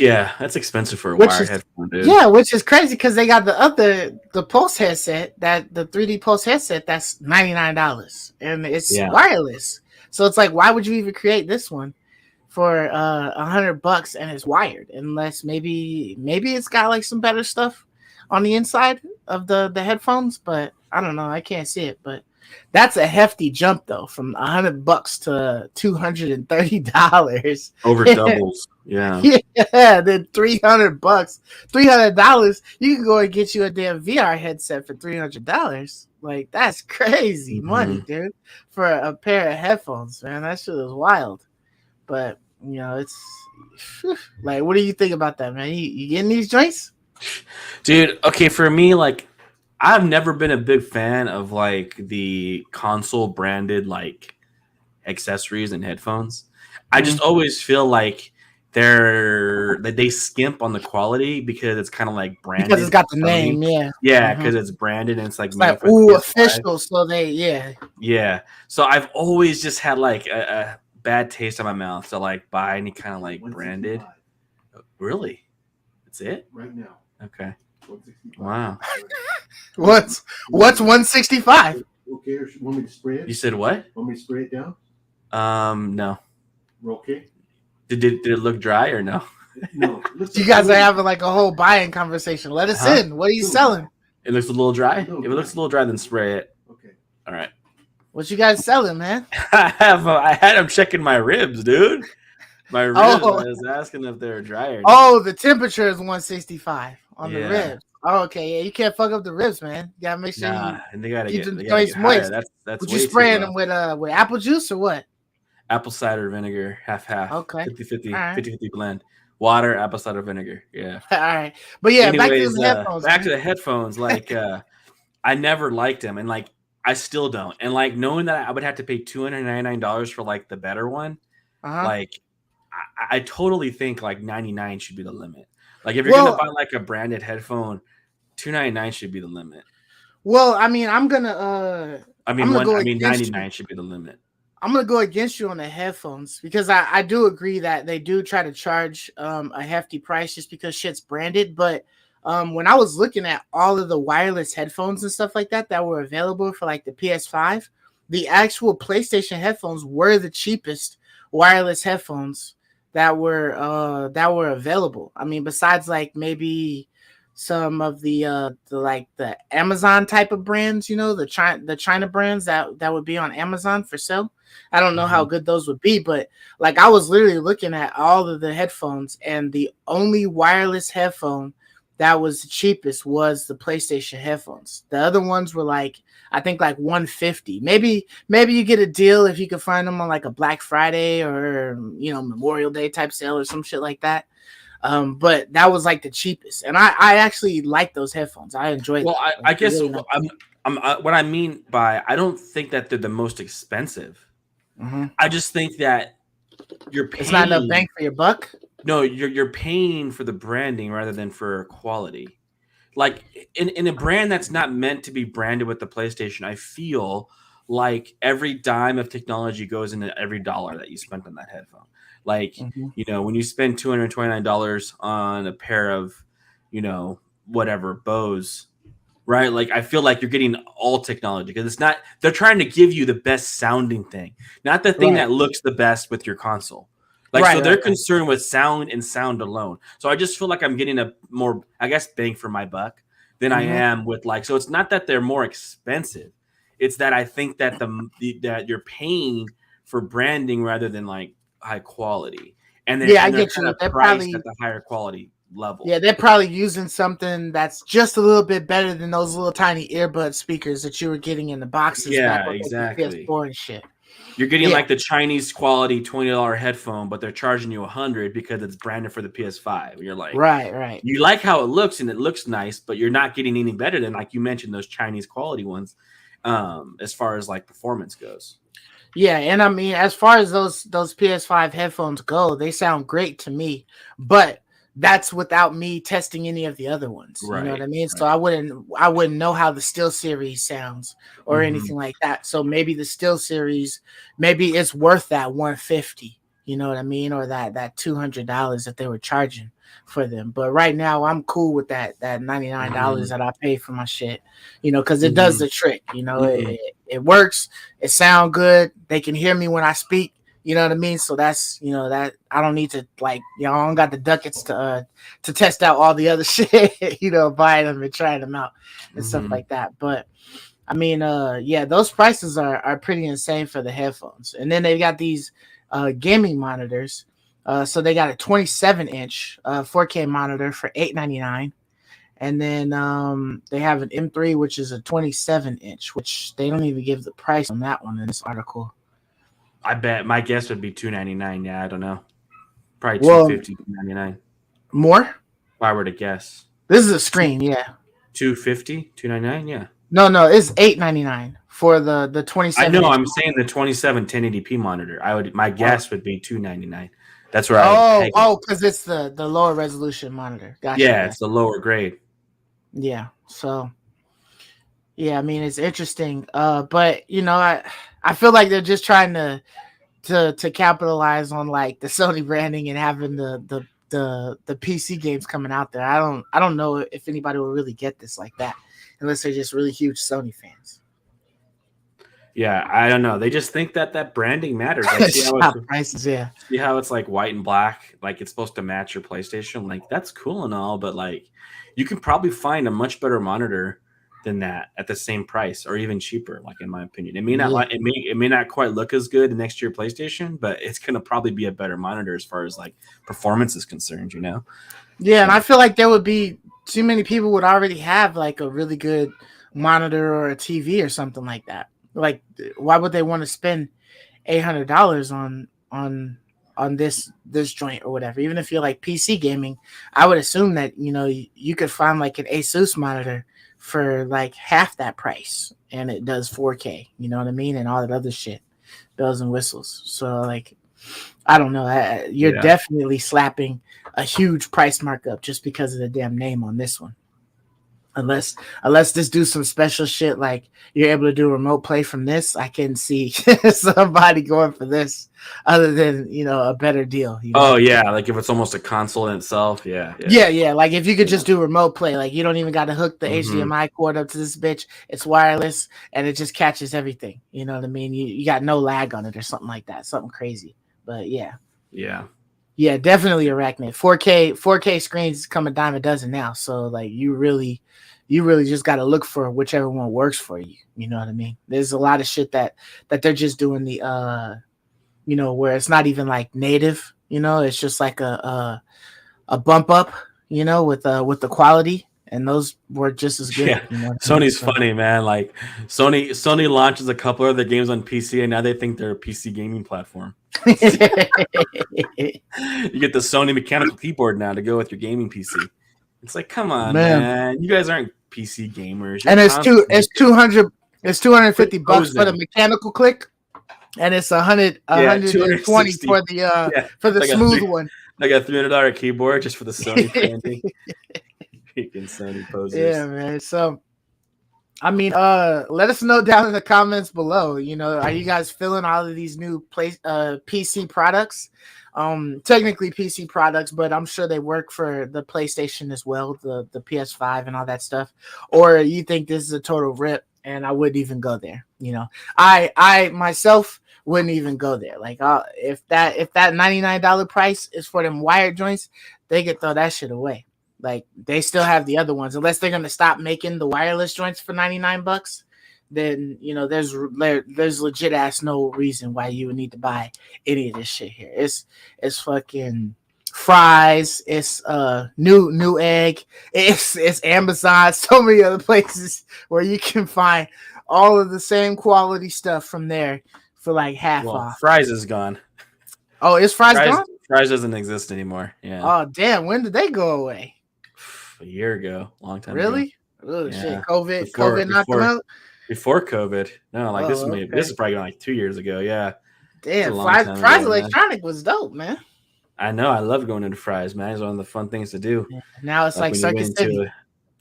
Yeah, that's expensive for a wired headphone, dude. Yeah, which is crazy because they got the Pulse headset, that the 3D Pulse headset, that's $99, and it's wireless. So it's like, why would you even create this one for $100 and it's wired? Unless maybe it's got like some better stuff on the inside of the headphones, but I don't know. I can't see it, but that's a hefty jump though, from $100 to $230. Over doubles. Yeah. Then $300, $300. You can go and get you a damn VR headset for $300. Like, that's crazy money, dude, for a pair of headphones, man. That shit is wild. But you know, it's like, what do you think about that, man? You getting these joints, dude? Okay, for me, like, I've never been a big fan of like the console branded like accessories and headphones. I just always feel like they skimp on the quality because it's kind of like branded. Because it's got the name, yeah. Yeah, because it's branded and it's like official. So yeah. So I've always just had like a bad taste in my mouth to like buy any kind of like branded. Really? That's it? Right now. Okay. Wow. What's 165? Okay, want me to spray it? You said what? Want me to spray it down? No. Okay. Did it look dry or no? No. You guys are having like a whole buying conversation. Let us in. What are you selling? It looks a little dry. If it looks a little dry, then spray it. Okay. All right. What you guys selling, man? I had him checking my ribs, dude. My ribs. I was asking if they were dry or not. The temperature is 165 on the ribs. Oh, okay, yeah, you can't fuck up the ribs, man. You gotta make sure and they gotta keep get, the joints moist. That's Would you spraying them with apple juice or what? Apple cider vinegar, half. Okay. 50-50 blend. Water, apple cider vinegar. Yeah. All right. But yeah, anyways, back to the headphones. Like I never liked them, and like I still don't. And like knowing that I would have to pay $299 for like the better one, like I totally think like 99 should be the limit. Like if you're gonna buy like a branded headphone, $299 should be the limit. Well, I mean, I'm gonna 99 should be the limit. I'm gonna go against you on the headphones because I do agree that they do try to charge a hefty price just because shit's branded. But when I was looking at all of the wireless headphones and stuff like that were available for like the PS5, the actual PlayStation headphones were the cheapest wireless headphones that were available. I mean, besides like maybe some of the Amazon type of brands, you know, the China brands that would be on Amazon for sale. I don't know how good those would be, but like I was literally looking at all of the headphones, and the only wireless headphone that was the cheapest was the PlayStation headphones. The other ones were like, I think like $150. Maybe you get a deal if you can find them on like a Black Friday or, you know, Memorial Day type sale or some shit like that. But that was like the cheapest, and I actually like those headphones. I enjoy them. Well, I guess really what I mean by I don't think that they're the most expensive. I just think that you're paying. It's not enough bang for your buck. No, you're paying for the branding rather than for quality. Like in a brand that's not meant to be branded with the PlayStation, I feel like every dime of technology goes into every dollar that you spent on that headphone. Like, when you spend $229 on a pair of, whatever Bose, right? Like, I feel like you're getting all technology because they're trying to give you the best sounding thing, not the thing that looks the best with your console. Like, so they're concerned with sound and sound alone. So I just feel like I'm getting a more, I guess, bang for my buck than I am with so it's not that they're more expensive. It's that I think that that you're paying for branding rather than like high quality. And then I they're get kind you. of They're priced probably at the higher quality level. Yeah, they're probably using something that's just a little bit better than those little tiny earbud speakers that you were getting in the boxes back with the PS4 and shit. You're getting like the Chinese quality $20 headphone, but they're charging you $100 because it's branded for the PS5. You're like, right. You like how it looks and it looks nice, but you're not getting any better than, like you mentioned, those Chinese quality ones, as far as like performance goes. Yeah, and I mean, as far as those PS5 headphones go, they sound great to me, but that's without me testing any of the other ones. You know what I mean? Right. So I wouldn't know how the Steel Series sounds or anything like that. So maybe the Steel Series, maybe it's worth that $150. You know what I mean? Or that $200 that they were charging for them. But right now, I'm cool with that $99 that I pay for my shit. Because it does the trick. It works. It sounds good. They can hear me when I speak. You know what I mean? So that's, that I don't need to I don't got the ducats to test out all the other shit, buying them and trying them out and stuff like that. But I mean, those prices are pretty insane for the headphones. And then they've got these gaming monitors. So they got a 27-inch 4K monitor for $899. And then they have an M3, which is a 27-inch, which they don't even give the price on that one in this article. I bet my guess would be $299. Yeah, I don't know. Probably $250, $299. More? If I were to guess. This is a screen, yeah. $250, $299, yeah. No, it's $899 for the 27. I know. I'm saying the 27 1080p monitor. My guess would be $299. That's where I would take it. Because it's the lower resolution monitor. Gotcha. Yeah, it's the lower grade. Yeah. So. Yeah, I mean it's interesting, but I feel like they're just trying to capitalize on like the Sony branding and having the PC games coming out there. I don't know if anybody will really get this like that unless they're just really huge Sony fans. Yeah, I don't know. They just think that branding matters. Like, see how it's like white and black, like it's supposed to match your PlayStation. Like that's cool and all, but like you can probably find a much better monitor than that at the same price or even cheaper, like in my opinion. It may not it may not quite look as good next to your PlayStation, but it's gonna probably be a better monitor as far as like performance is concerned, Yeah, and I feel like there would be too many people would already have like a really good monitor or a TV or something like that. Like why would they want to spend $800 on this joint or whatever? Even if you're like PC gaming, I would assume that you could find like an Asus monitor for like half that price and it does 4K, you know what I mean, and all that other shit, bells and whistles. So like I don't know, you're definitely slapping a huge price markup just because of the damn name on this one. Unless this do some special shit like you're able to do remote play from this, I can see somebody going for this other than a better deal. Oh yeah, like if it's almost a console in itself. Yeah. Like if you could just do remote play, like you don't even got to hook the HDMI cord up to this bitch. It's wireless and it just catches everything. You know what I mean? You got no lag on it or something like that. Something crazy. But yeah. Yeah, definitely Arachnid. 4K screens come a dime a dozen now. So like you really just got to look for whichever one works for you. You know what I mean? There's a lot of shit that they're just doing the where it's not even like native. It's just like a bump up. With the quality, and those were just as good. Yeah, Sony's funny, man. Like Sony launches a couple of their games on PC, and now they think they're a PC gaming platform. You get the Sony mechanical keyboard now to go with your gaming PC. It's like, come on, man. You guys aren't PC gamers. And it's $250 for the mechanical click, and it's 120 for the smooth one. Like a $300 keyboard just for the Sony branding. Freaking Sony posers. Yeah, man. So, I mean, let us know down in the comments below. You know, are you guys feeling all of these new PC products? Technically PC products, but I'm sure they work for the PlayStation as well, the PS5 and all that stuff. Or you think this is a total rip, and I wouldn't even go there. You know, I myself wouldn't even go there. Like, if that $99 price is for them wired joints, they could throw that shit away. Like, they still have the other ones, unless they're gonna stop making the wireless joints for $99. Then, you know, there's legit ass no reason why you would need to buy any of this shit here. It's fucking fries. It's new egg. It's Amazon. So many other places where you can find all of the same quality stuff from there for like half off. Fries is gone. Oh, is fries gone? Fries doesn't exist anymore. Yeah. Oh damn! When did they go away? A year ago, long time ago. Really? Oh shit! COVID knocked them out. Before COVID, no, like this is probably like 2 years ago. Yeah. Damn, Fries Electronic was dope, man. I know. I love going into Fries, man. It's one of the fun things to do. Yeah. Now it's like Circuit City.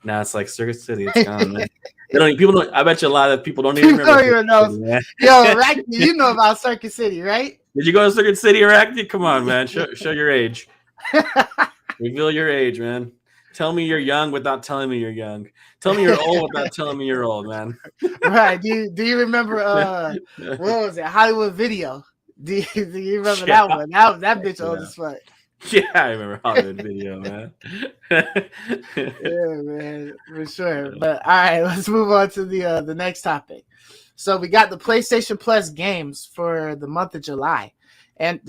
Now it's like Circuit City. It's gone, man. I bet you a lot of people don't even remember. Don't even know. Yo, Racky, you know about Circuit City, right? Did you go to Circuit City, Racky? Come on, man. Show your age. Reveal your age, man. Tell me you're young without telling me you're young. Tell me you're old without telling me you're old, man. Right. Do you remember what was it? Hollywood Video. Do you remember that one? That bitch old as fuck. Yeah, I remember Hollywood Video, man. Yeah, man, for sure. But all right, let's move on to the next topic. So we got the PlayStation Plus games for the month of July. And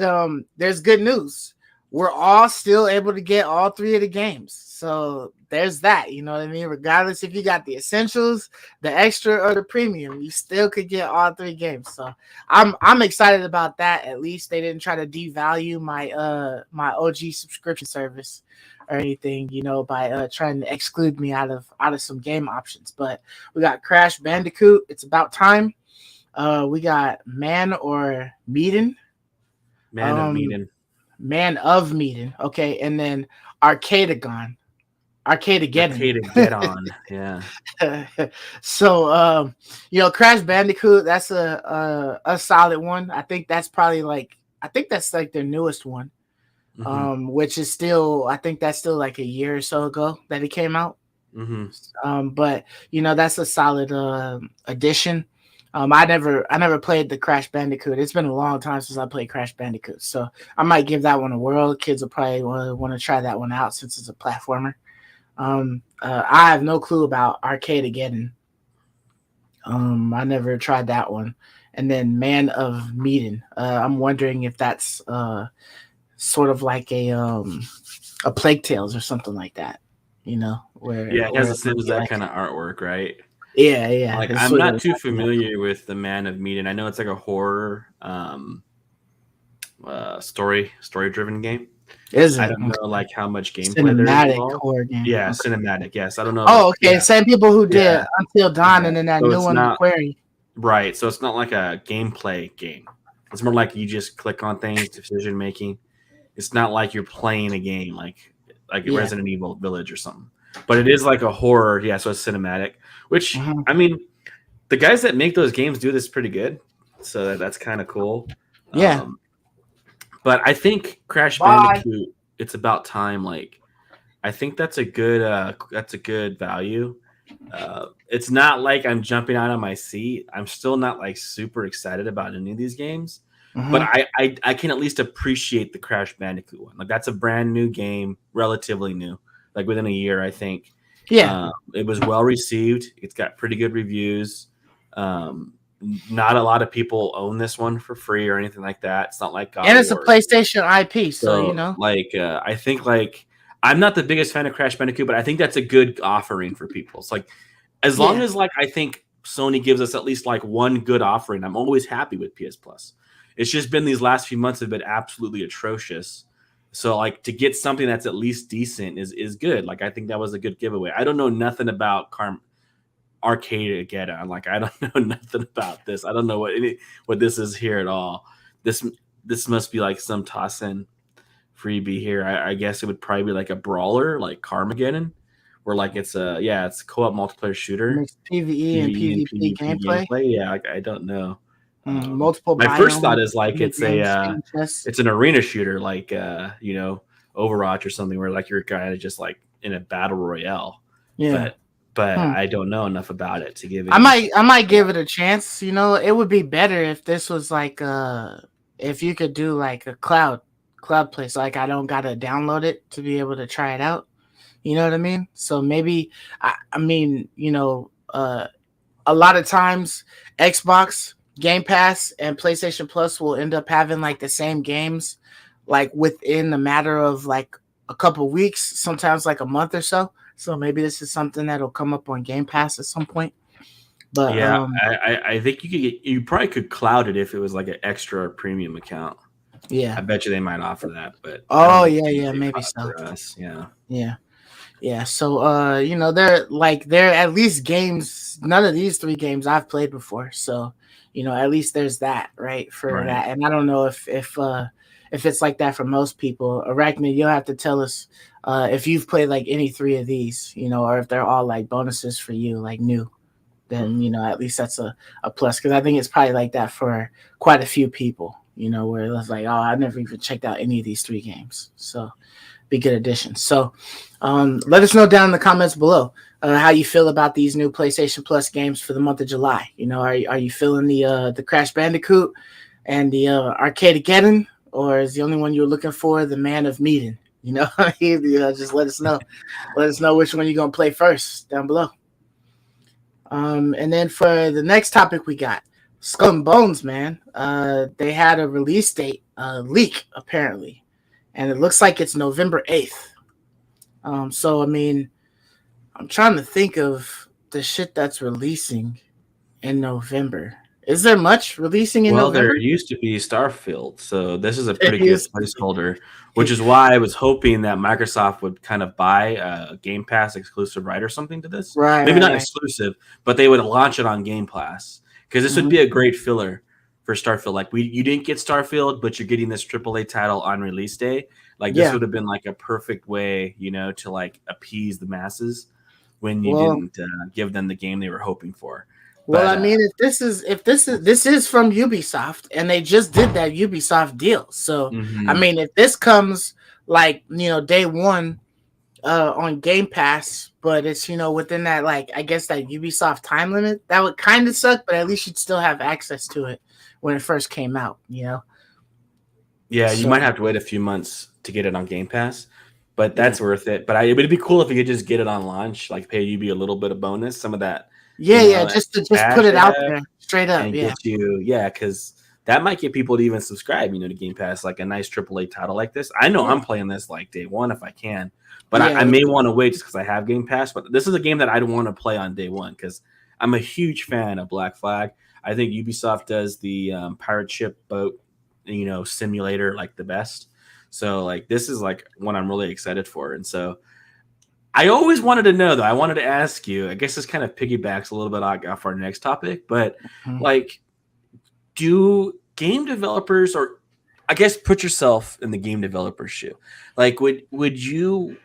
there's good news. We're all still able to get all 3 of the games. So there's that, you know what I mean? Regardless if you got the essentials, the extra, or the premium, you still could get all 3 games. So I'm excited about that. At least they didn't try to devalue my my OG subscription service or anything, you know, by trying to exclude me out of some game options. But we got Crash Bandicoot. It's about time. We got Man of Medan. Man of Medan. Okay, and then Arcadegon. Arcadegeddon. Yeah. So you know, Crash Bandicoot, that's a solid one. I think that's like their newest one. Mm-hmm. Which is still, I think that's still like a year or so ago that it came out. Mm-hmm. But you know, that's a solid addition. I never played the Crash Bandicoot. It's been a long time since I played Crash Bandicoot, so I might give that one a whirl. Kids will probably want to try that one out since it's a platformer. I have no clue about Arcadegeddon. I never tried that one. And then Man of Medan. I'm wondering if that's sort of like a Plague Tales or something like that. You know, where it has that kind of artwork, right? Yeah. Like, I'm not too familiar with the Man of Medan. I know it's like a horror story-driven game. Is it? I don't know like how much gameplay cinematic horror game. Yeah, cinematic. Yes, I don't know. Oh, okay. Yeah. Same people who did Until Dawn and then that new one, Aquarium. Right. So it's not like a gameplay game. It's more like you just click on things, decision making. It's not like you're playing a game like Resident Evil Village or something. But it is like a horror. Yeah, so it's cinematic. Which I mean, the guys that make those games do this pretty good. So that's kind of cool. Yeah. But I think Crash Bandicoot, it's about time. Like, I think that's a good value. It's not like I'm jumping out of my seat. I'm still not like super excited about any of these games, but I can at least appreciate the Crash Bandicoot one. Like, that's a brand new game, relatively new, like within a year, I think. Yeah, it was well received. It's got pretty good reviews. Not a lot of people own this one for free or anything like that. It's not like God and it's Wars. A PlayStation IP, so you know. Like, I think like I'm not the biggest fan of Crash Bandicoot, but I think that's a good offering for people. It's like as long as like I think Sony gives us at least like one good offering, I'm always happy with PS Plus. It's just been these last few months have been absolutely atrocious. So like to get something that's at least decent is good. Like I think that was a good giveaway. I don't know nothing about Arcadegeddon. Like I don't know nothing about this. I don't know what this is here at all. This must be like some toss in freebie here. I guess it would probably be like a brawler, like Carmageddon, where like it's it's co-op multiplayer shooter, mixed PvE and PvP gameplay. Yeah, I don't know. Multiple. My first thought is like it's an arena shooter, like Overwatch or something, where like you're kind of just like in a battle royale. Yeah, but I don't know enough about it to give it. I might give it a chance. It would be better if this was like if you could do like a cloud place. Like I don't gotta download it to be able to try it out. You know what I mean? So maybe I mean a lot of times Xbox Game Pass and PlayStation Plus will end up having like the same games like within the matter of like a couple weeks, sometimes like a month or so. So maybe this is something that'll come up on Game Pass at some point. But yeah, I think you probably could cloud it if it was like an extra premium account. Yeah, I bet you they might offer that. But maybe so. For us, yeah. So they're at least games. None of these 3 games I've played before. So at least there's that right that. And I don't know if it's like that for most people. Arachnid, you'll have to tell us if you've played like any 3 of these, or if they're all like bonuses for you, like new. Then at least that's a plus, because I think it's probably like that for quite a few people. Where it's like, oh, I never even checked out any of these 3 games. So be good additions. So let us know down in the comments below how you feel about these new PlayStation Plus games for the month of July. Are you feeling the Crash Bandicoot and the Arcadegeddon, or is the only one you're looking for the Man of Medan? Just let us know. Let us know which one you're gonna play first down below. And then for the next topic we got Skull and Bones, man. They had a release date leak apparently, and it looks like it's November 8th. So I mean, I'm trying to think of the shit that's releasing in November. Is there much releasing in November? Well, there used to be Starfield, so this is a pretty good placeholder, which is why I was hoping that Microsoft would kind of buy a Game Pass exclusive right or something to this. Right. Maybe not exclusive, but they would launch it on Game Pass, because this would be a great filler for Starfield. Like you didn't get Starfield, but you're getting this AAA title on release day. Like this would have been like a perfect way, to like appease the masses when you didn't give them the game they were hoping for. Well, I mean, if this is from Ubisoft, and they just did that Ubisoft deal, so I mean, if this comes like day one on Game Pass, but it's within that like I guess that Ubisoft time limit, that would kind of suck, but at least you'd still have access to it when it first came out. Yeah, you might have to wait a few months to get it on Game Pass, but that's worth it. But it would be cool if you could just get it on launch, like pay UB a little bit of bonus, some of that. Just put it out there straight up, and get you, because that might get people to even subscribe, to Game Pass, like a nice AAA title like this. I know I'm playing this like day one if I can, but I may want to wait just because I have Game Pass. But this is a game that I'd want to play on day one because I'm a huge fan of Black Flag. I think Ubisoft does the pirate ship boat, simulator like the best. So like this is like one I'm really excited for, and so. I always wanted to know, though. I wanted to ask you. I guess this kind of piggybacks a little bit off our next topic, but like, do game developers, or I guess put yourself in the game developer's shoe, like would you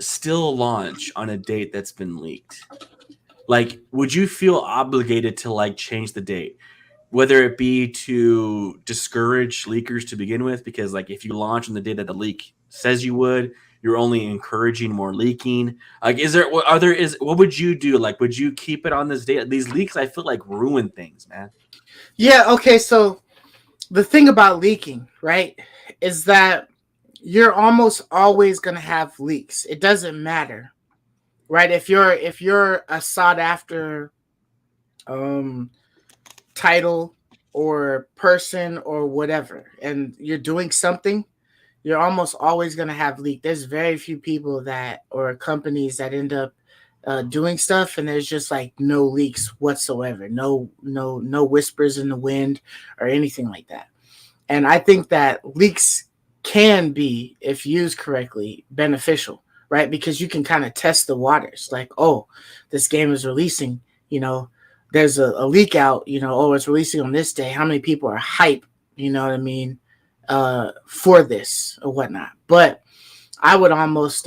still launch on a date that's been leaked? Like, would you feel obligated to like change the date, whether it be to discourage leakers to begin with? Because like, if you launch on the date that the leak says you would, you're only encouraging more leaking. Like, what would you do? Like, would you keep it on this date? These leaks, I feel like ruin things, man. Yeah. Okay. So the thing about leaking, right, is that you're almost always going to have leaks. It doesn't matter, right? If you're a sought after title or person or whatever, and you're doing something, you're almost always going to have leak. There's very few people or companies that end up doing stuff, and there's just like no leaks whatsoever, no whispers in the wind or anything like that. And I think that leaks can be, if used correctly, beneficial, right? Because you can kind of test the waters. Like, oh, this game is releasing, there's a leak out, it's releasing on this day. How many people are hype? You know what I mean? for this or whatnot. But I would almost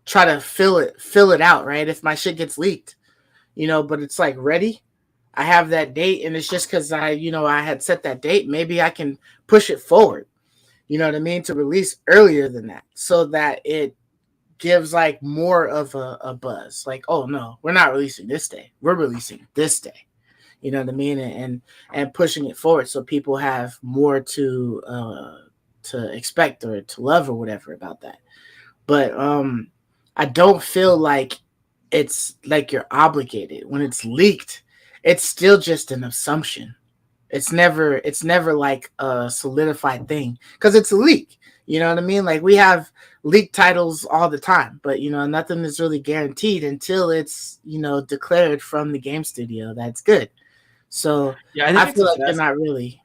try to fill it out, right? If my shit gets leaked, but it's like ready. I have that date, and it's just because I had set that date. Maybe I can push it forward, you know what I mean, to release earlier than that, so that it gives like more of a buzz. Like, oh no, we're not releasing this day. We're releasing this day. You know what I mean? And pushing it forward so people have more to expect or to love or whatever about that. But I don't feel like it's like you're obligated. When it's leaked, it's still just an assumption. It's never like a solidified thing because it's a leak. You know what I mean? Like we have leaked titles all the time, but nothing is really guaranteed until it's declared from the game studio that's good. So yeah, I feel like they're not really.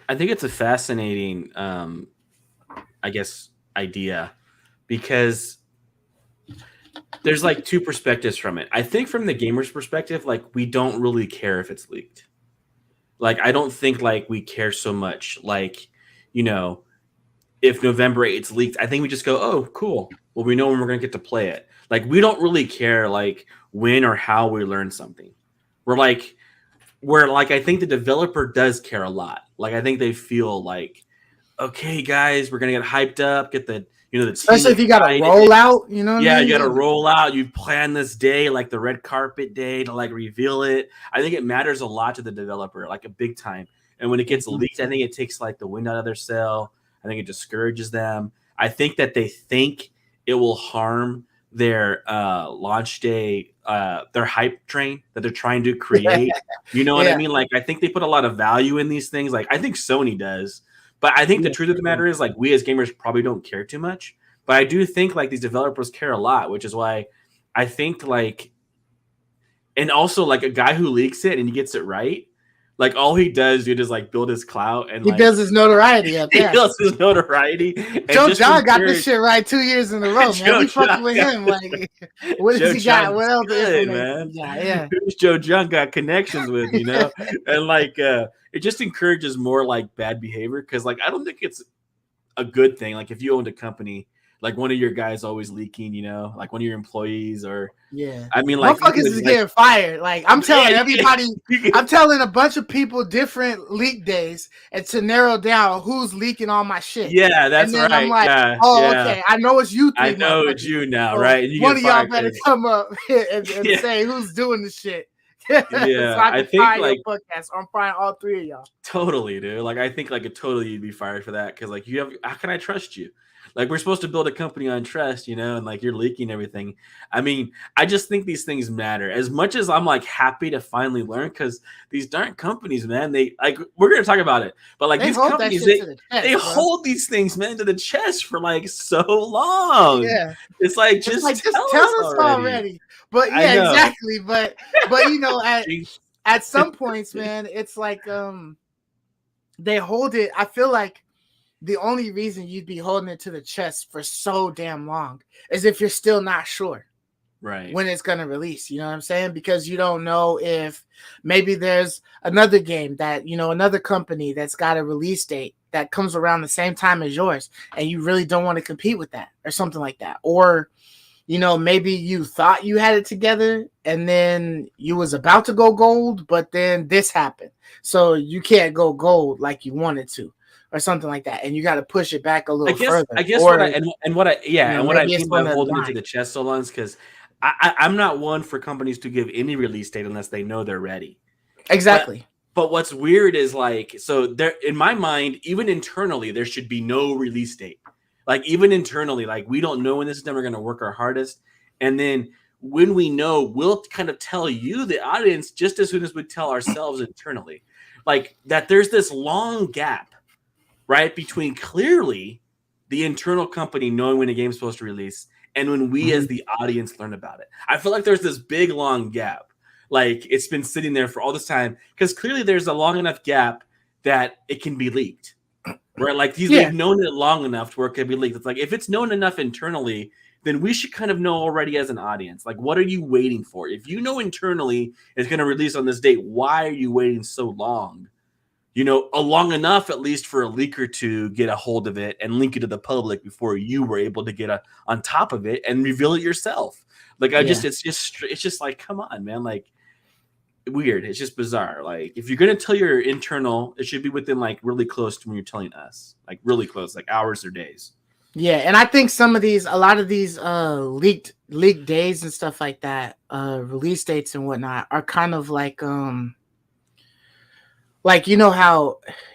I think it's a fascinating, I guess, idea because there's like two perspectives from it. I think from the gamer's perspective, like we don't really care if it's leaked. Like I don't think like we care so much. Like, if November 8th leaked, I think we just go, oh, cool. Well, we know when we're gonna get to play it. Like we don't really care like when or how we learn something. I think the developer does care a lot. Like I think they feel like, okay, guys, we're gonna get hyped up, get the the especially if you got to roll out, you got to roll out. You plan this day, like the red carpet day, to like reveal it. I think it matters a lot to the developer, like a big time. And when it gets leaked, I think it takes like the wind out of their sail. I think it discourages them. I think that they think it will harm their launch day, their hype train that they're trying to create. You know what I mean? Like I think they put a lot of value in these things. Like I think Sony does. But I think the truth of the matter is, like, we as gamers probably don't care too much. But I do think, like, these developers care a lot, which is why I think, like, and also, like, a guy who leaks it and he gets it right, like, all he does, dude, is, like, build his clout. And he builds his notoriety up there. He builds his notoriety. Joe John got this shit right 2 years in a row, man. We fucking with him. Like, what does he got? What else is man? Yeah. Who's Joe John got connections with, And, like, it just encourages more like bad behavior because like I don't think it's a good thing. Like if you owned a company, like one of your guys always leaking, like one of your employees or I mean like motherfuckers is getting fired. Like I'm telling everybody, I'm telling a bunch of people different leak days and to narrow down who's leaking all my shit. Yeah, that's right. I'm like, okay, I know it's you. I know it's you now, right? And one of y'all better come up and say who's doing the shit. Yeah, so I think like podcast. I'm firing all three of y'all. Totally, dude. Like I think like you'd be fired for that because like how can I trust you? Like we're supposed to build a company on trust, and like you're leaking everything. I mean, I just think these things matter as much as I'm like happy to finally learn because these darn companies, man, they like we're gonna talk about it, but like these companies, they hold these things, man, to the chest for like so long. Yeah, it's like just tell us already. But yeah, exactly. But at some points, man, it's like they hold it. I feel like the only reason you'd be holding it to the chest for so damn long is if you're still not sure when it's going to release. You know what I'm saying? Because you don't know if maybe there's another game that, another company that's got a release date that comes around the same time as yours and you really don't want to compete with that or something like that. Or maybe you thought you had it together and then you was about to go gold, but then this happened. So you can't go gold like you wanted to or something like that. And you got to push it back a little further. I guess what I mean by holding it to the chest so long is because I'm not one for companies to give any release date unless they know they're ready. Exactly. But what's weird is like, so there, in my mind, even internally, there should be no release date. Like even internally, like we don't know when this is never going to work our hardest. And then when we know, we'll kind of tell you, the audience, just as soon as we tell ourselves internally, like that there's this long gap, right? Between clearly the internal company knowing when a game's supposed to release and when we as the audience learn about it. I feel like there's this big, long gap. Like it's been sitting there for all this time because clearly there's a long enough gap that it can be leaked. Right, like they've known it long enough to where it can be leaked. It's like if it's known enough internally, then we should kind of know already as an audience. Like, what are you waiting for? If you know internally it's going to release on this date, why are you waiting so long long enough at least for a leaker to get a hold of it and link it to the public before you were able to get on top of it and reveal it yourself. Like it's just like, come on, man. Like, weird. It's just bizarre. Like, if you're gonna tell your internal, it should be within like really close to when you're telling us, like really close, like hours or days. Yeah, and I think a lot of these leaked days and stuff like that, release dates and whatnot, are kind of like how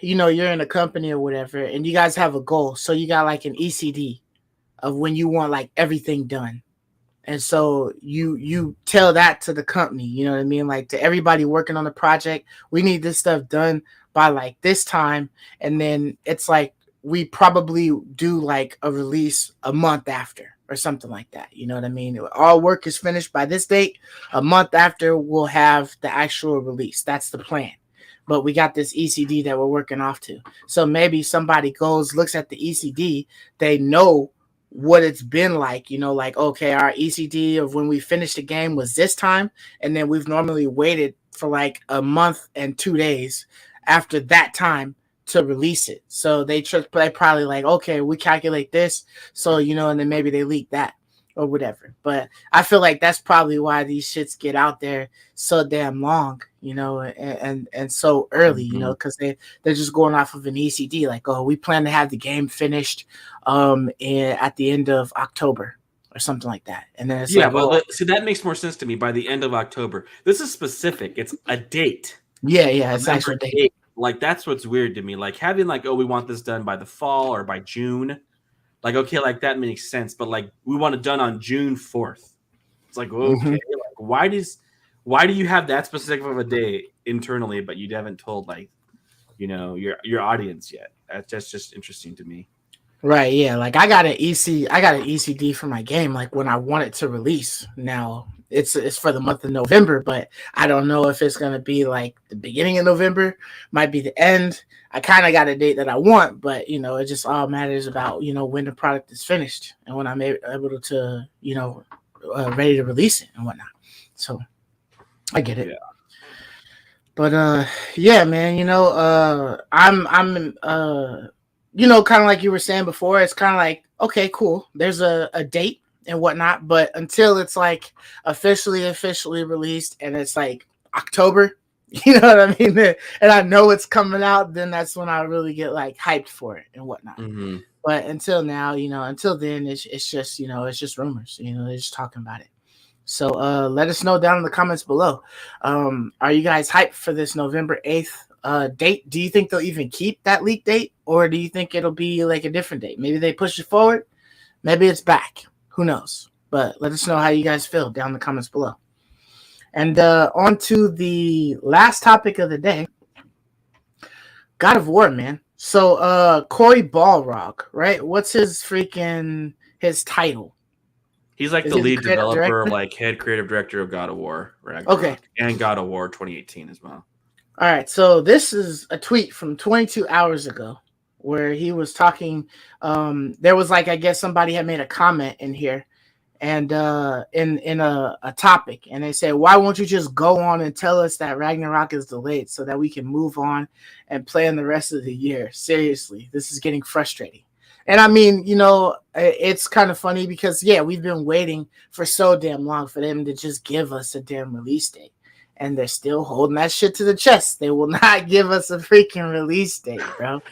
you're in a company or whatever, and you guys have a goal, so you got like an ECD of when you want like everything done, and so you tell that to the company, you know what I mean, like to everybody working on the project, we need this stuff done by like this time, and then it's like we probably do like a release a month after or something like that, you know what I mean? All work is finished by this date, a month after we'll have the actual release. That's the plan. But we got this ECD that we're working off to. So maybe somebody looks at the ECD, they know what it's been like, like, okay, our ECD of when we finished the game was this time, and then we've normally waited for like a month and 2 days after that time to release it. So they probably like, okay, we calculate this, so and then maybe they leak that or whatever. But I feel like that's probably why these shits get out there so damn long, and so early, because they're just going off of an ECD, like, oh, we plan to have the game finished at the end of October or something like that. And then it's see, that makes more sense to me. By the end of October, this is specific. It's a date. Yeah, it's actually a date. Like, that's what's weird to me. Like, having like, oh, we want this done by the fall or by June. Like, okay, like that makes sense. But like, we want it done on June 4th. It's like, okay, like, why do you have that specific of a day internally, but you haven't told like, your audience yet? That's just interesting to me. Right, yeah. Like I got an ECD for my game, like when I want it to release. Now it's for the month of November, but I don't know if it's gonna be like the beginning of November, might be the end. I kind of got a date that I want, but it just all matters about when the product is finished and when I'm able to ready to release it and whatnot. So I get it. Yeah. But yeah, man, I'm kind of like you were saying before, it's kind of like, okay, cool, there's a date and whatnot, but until it's like officially released and it's like October, you know what I mean, and I know it's coming out, then that's when I really get like hyped for it and whatnot. But until now, until then, it's just it's just rumors, they're just talking about it. So let us know down in the comments below, are you guys hyped for this November 8th date? Do you think they'll even keep that leak date, or do you think it'll be like a different date? Maybe they push it forward, maybe it's back, who knows? But let us know how you guys feel down in the comments below. And on to the last topic of the day, God of War, man. So Cory Balrog, right? What's his title? He's like the lead developer, like head creative director of God of War, Ragnarok, okay, and God of War 2018 as well. All right, so this is a tweet from 22 hours ago where he was talking. There was like, I guess somebody had made a comment in here, and in a topic, and they said, why won't you just go on and tell us that Ragnarok is delayed so that we can move on and play in the rest of the year? Seriously, this is getting frustrating. And I mean, it's kind of funny because, yeah, we've been waiting for so damn long for them to just give us a damn release date. And they're still holding that shit to the chest. They will not give us a freaking release date, bro.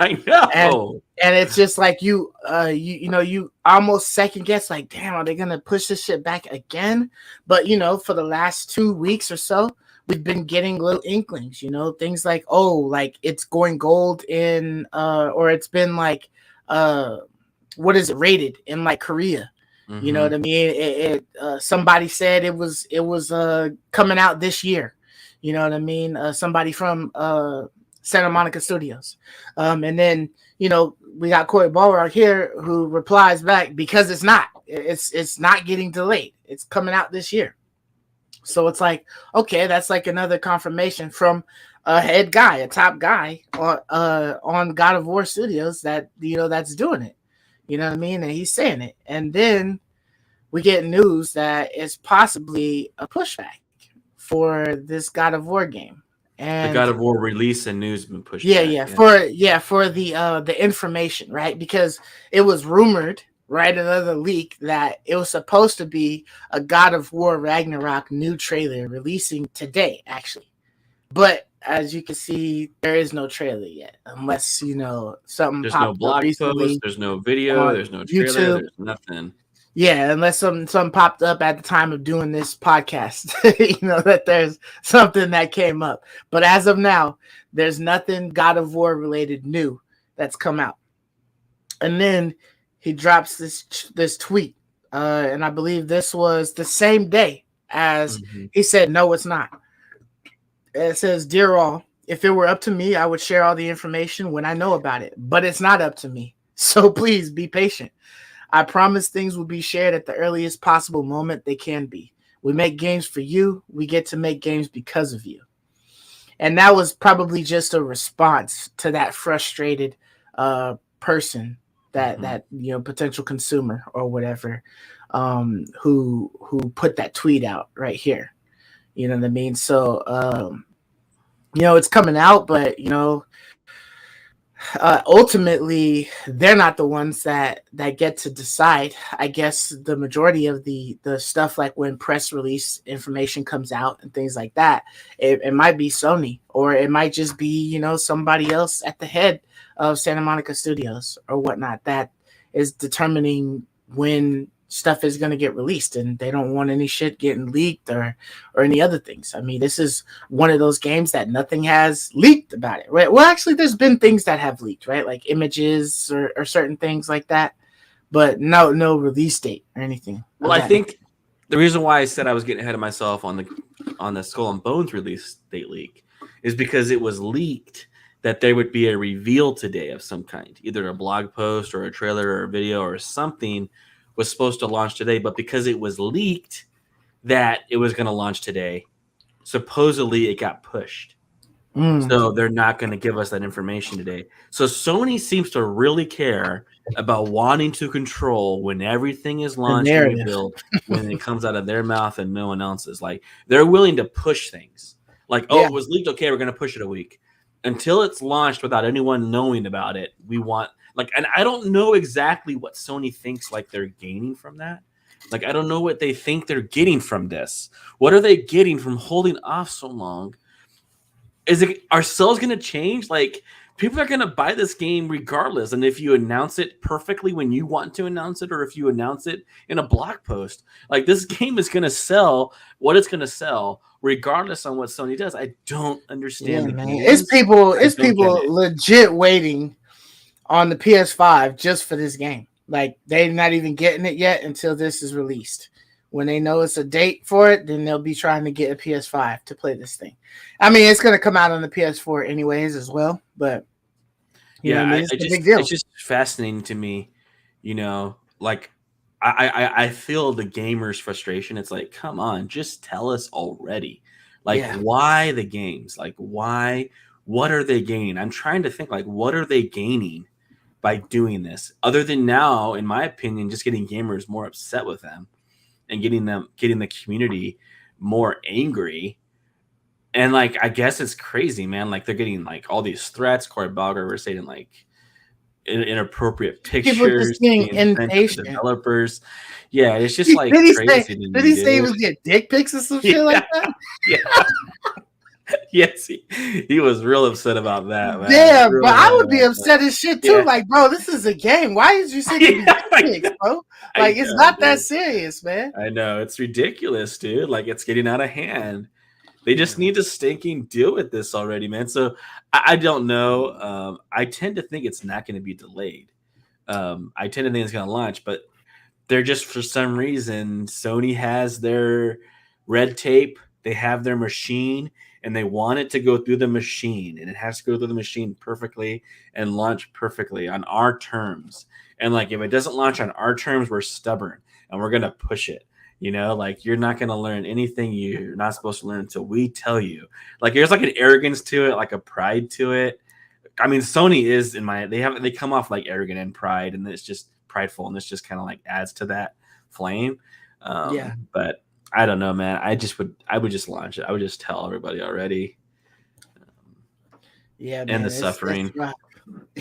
I know. And it's just like you almost second guess, like, damn, are they gonna push this shit back again? But for the last 2 weeks or so, we've been getting little inklings, things like, oh, like it's going gold in or it's been like what is it rated in like Korea? You know what I mean? Somebody said it was coming out this year. You know what I mean? Somebody from Santa Monica Studios. And then, we got Cory Balrog here who replies back, because it's not. It's not getting delayed. It's coming out this year. So it's like, okay, that's like another confirmation from a head guy, a top guy on God of War Studios that, that's doing it. You know what I mean? And he's saying it. And then we get news that it's possibly a pushback for this God of War game. And the God of War release and news been pushed back. For the information, right? Because it was rumored, right, another leak, that it was supposed to be a God of War Ragnarok new trailer releasing today, actually. But as you can see, there is no trailer yet, unless something There's no popped up blog recently post, there's no video, on there's no trailer, YouTube. there's nothing. Yeah, unless something popped up at the time of doing this podcast, that there's something that came up. But as of now, there's nothing God of War related new that's come out. And then he drops this tweet, and I believe this was the same day as he said, "No, it's not." It says, "Dear all, if it were up to me, I would share all the information when I know about it. But it's not up to me. So please be patient. I promise things will be shared at the earliest possible moment they can be. We make games for you. We get to make games because of you." And that was probably just a response to that frustrated person, that potential consumer or whatever, who put that tweet out right here. You know what I mean? So it's coming out, but ultimately they're not the ones that get to decide. I guess the majority of the stuff, like when press release information comes out and things like that, it might be Sony, or it might just be somebody else at the head of Santa Monica Studios or whatnot that is determining when stuff is going to get released, and they don't want any shit getting leaked or any other things. I mean, this is one of those games that nothing has leaked about it, right? Well, actually, there's been things that have leaked, right? Like images or certain things like that, but no release date or anything. Well, I think the reason why I said I was getting ahead of myself on the Skull and Bones release date leak is because it was leaked that there would be a reveal today of some kind, either a blog post or a trailer or a video or something was supposed to launch today, but because it was leaked that it was going to launch today, supposedly it got pushed. So they're not going to give us that information today. So Sony seems to really care about wanting to control when everything is launched and revealed, when it comes out of their mouth and no one else's. Like, they're willing to push things. Like, it was leaked, okay, we're going to push it a week. Until it's launched without anyone knowing about it, we want... Like, and I don't know exactly what Sony thinks like they're gaining from that. Like, I don't know what they think they're getting from this. What are they getting from holding off so long? Are sales going to change? Like, people are going to buy this game regardless. And if you announce it perfectly when you want to announce it, or if you announce it in a blog post, like, this game is going to sell what it's going to sell regardless on what Sony does. I don't understand. It's people legit waiting on the PS5 just for this game. Like, they're not even getting it yet until this is released. When they know it's a date for it, then they'll be trying to get a PS5 to play this thing. I mean, it's going to come out on the PS4 anyways as well, but it's a big deal. It's just fascinating to me, like, I feel the gamers' frustration. It's like, come on, just tell us already. Like, why the games? Like, why? What are they gaining? I'm trying to think, like, what are they gaining by doing this? Other than now, in my opinion, just getting gamers more upset with them and getting the community more angry. And, like, I guess it's crazy, man. Like, they're getting, like, all these threats. Corey Balger was saying, like, inappropriate pictures, being impatient. Developers. Yeah, it's just like crazy. Did he say he was getting dick pics or some shit like that? Yeah. Yes, he was real upset about that, man. Yeah, but I would be upset as shit too. Yeah. Like, bro, this is a game. Why did you say dick pics, bro? Like, it's not that serious, man. I know, it's ridiculous, dude. Like, it's getting out of hand. They just need to stinking deal with this already, man. So I don't know. I tend to think it's not going to be delayed. I tend to think it's going to launch, but they're just, for some reason, Sony has their red tape. They have their machine, and they want it to go through the machine, and it has to go through the machine perfectly and launch perfectly on our terms. And, like, if it doesn't launch on our terms, we're stubborn, and we're going to push it. Like, you're not going to learn anything you're not supposed to learn until we tell you. Like, there's like an arrogance to it, like a pride to it. I mean, Sony is they come off like arrogant and pride, and it's just prideful, and this just kind of like adds to that flame. But I don't know, man. I would just launch it. I would just tell everybody already. Yeah, man. And the suffering.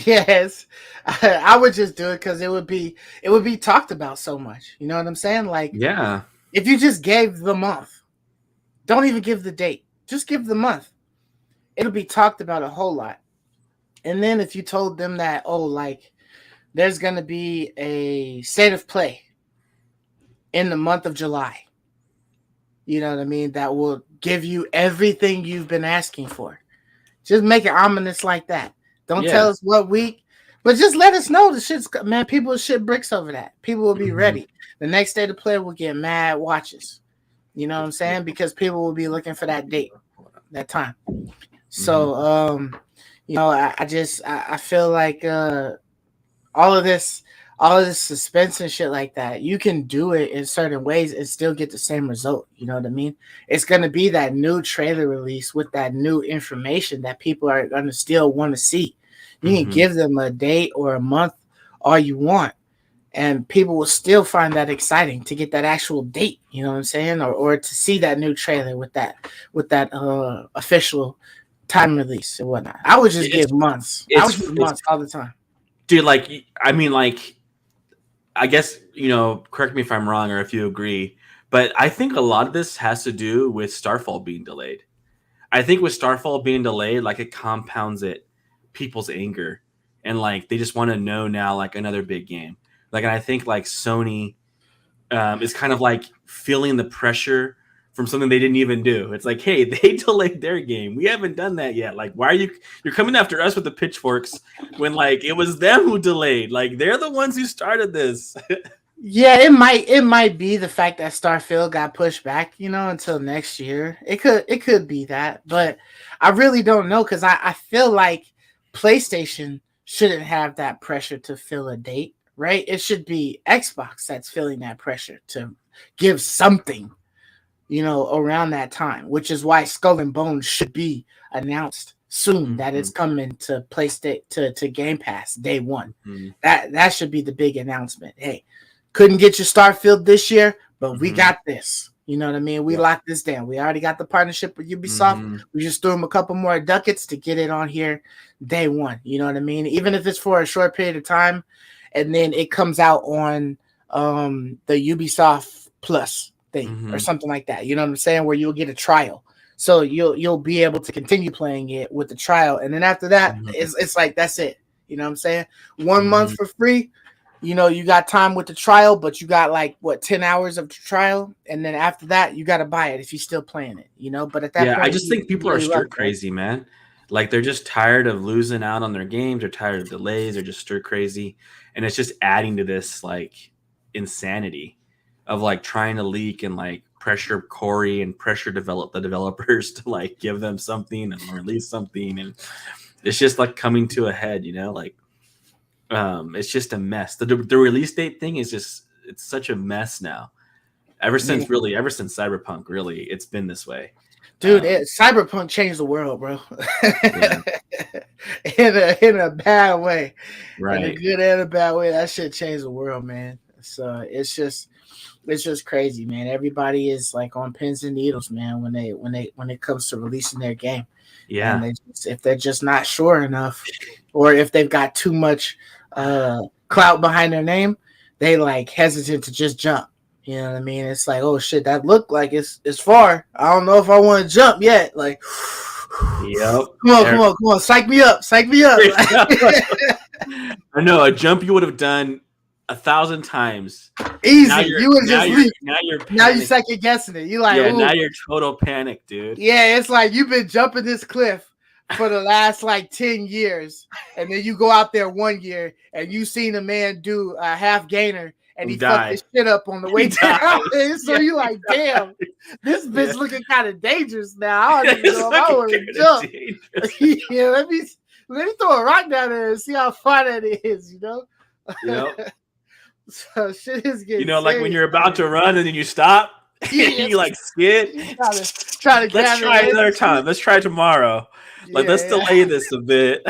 Yes, I would just do it because it would be talked about so much. You know what I'm saying? Like, Yeah. if you just gave the month, don't even give the date, just give the month. It'll be talked about a whole lot. And then if you told them that, oh, like, there's gonna be a state of play in the month of July. You know what I mean? That will give you everything you've been asking for. Just make it ominous like that. Don't tell us what week, but just let us know the shit's, man. People will shit bricks over that. People will be ready. The next day the player will get mad watches. You know what I'm saying? Because people will be looking for that date, that time. So, you know, I feel like all of this suspense and shit like that, you can do it in certain ways and still get the same result. You know what I mean? It's going to be that new trailer release with that new information that people are going to still want to see. You can give them a date or a month all you want, and people will still find that exciting to get that actual date. You know what I'm saying? Or to see that new trailer with that official time release and whatnot. I would just give months. I would give months all the time. Dude, like, I mean, like, I guess, you know, correct me if I'm wrong or if you agree, but I think a lot of this has to do with Starfall being delayed. I think with Starfall being delayed, like, it compounds people's anger, and like they just want to know now, like, another big game. Like, and I think like Sony is kind of like feeling the pressure from something they didn't even do. It's like, hey, they delayed their game. We haven't done that yet. Like, why are you're coming after us with the pitchforks when, like, it was them who delayed? Like, they're the ones who started this. Yeah, it might be the fact that Starfield got pushed back, you know, until next year. It could be that, but I really don't know, because I feel like PlayStation shouldn't have that pressure to fill a date, right? It should be Xbox that's feeling that pressure to give something, you know, around that time, which is why Skull and Bones should be announced soon, that it's coming to PlayStation to Game Pass day one. That should be the big announcement. Hey, couldn't get your Starfield this year, but we got this. You know what I mean? We locked this down. We already got the partnership with Ubisoft. We just threw them a couple more ducats to get it on here day one. You know what I mean? Even if it's for a short period of time, and then it comes out on the Ubisoft Plus thing or something like that. You know what I'm saying? Where you'll get a trial. So you'll be able to continue playing it with the trial. And then after that, it's like, that's it. You know what I'm saying? 1 month for free. You know, you got time with the trial, but you got like 10 hours of trial, and then after that, you got to buy it if you're still playing it. You know, but at that point, I just think people are stir crazy, man. Like, they're just tired of losing out on their games. They're tired of delays. They're just stir crazy, and it's just adding to this like insanity of like trying to leak and like pressure Corey and pressure the developers to like give them something and release something, and it's just like coming to a head. You know, like. It's just a mess. The release date thing is just, it's such a mess now. Ever since Cyberpunk, really, it's been this way. Dude, Cyberpunk changed the world, bro. in a bad way. Right. In a good and a bad way. That shit changed the world, man. So it's just crazy, man. Everybody is like on pins and needles, man, when it comes to releasing their game. Yeah. And if they're just not sure enough, or if they've got too much clout behind their name, they like hesitant to just jump. You know what I mean? It's like, oh shit, that looked like it's far. I don't know if I want to jump yet. Like, yep. Come on, psych me up. I know, a jump you would have done 1,000 times. Easy. You would just leave. Now you're second guessing it. You like, yeah, now you're total panic, dude. Yeah, it's like you've been jumping this cliff for the last like 10 years, and then you go out there 1 year and you seen a man do a half gainer and he fucked his shit up on the way down. So you like, damn, this bitch looking kind of dangerous now. I don't even know if I want to jump. Yeah, let me throw a rock down there and see how far that is, you know? Yep. So shit is getting, you know, like when you're about to run and then you stop, you like skid. Try to let's try another time. Let's try tomorrow. Like, let's delay this a bit.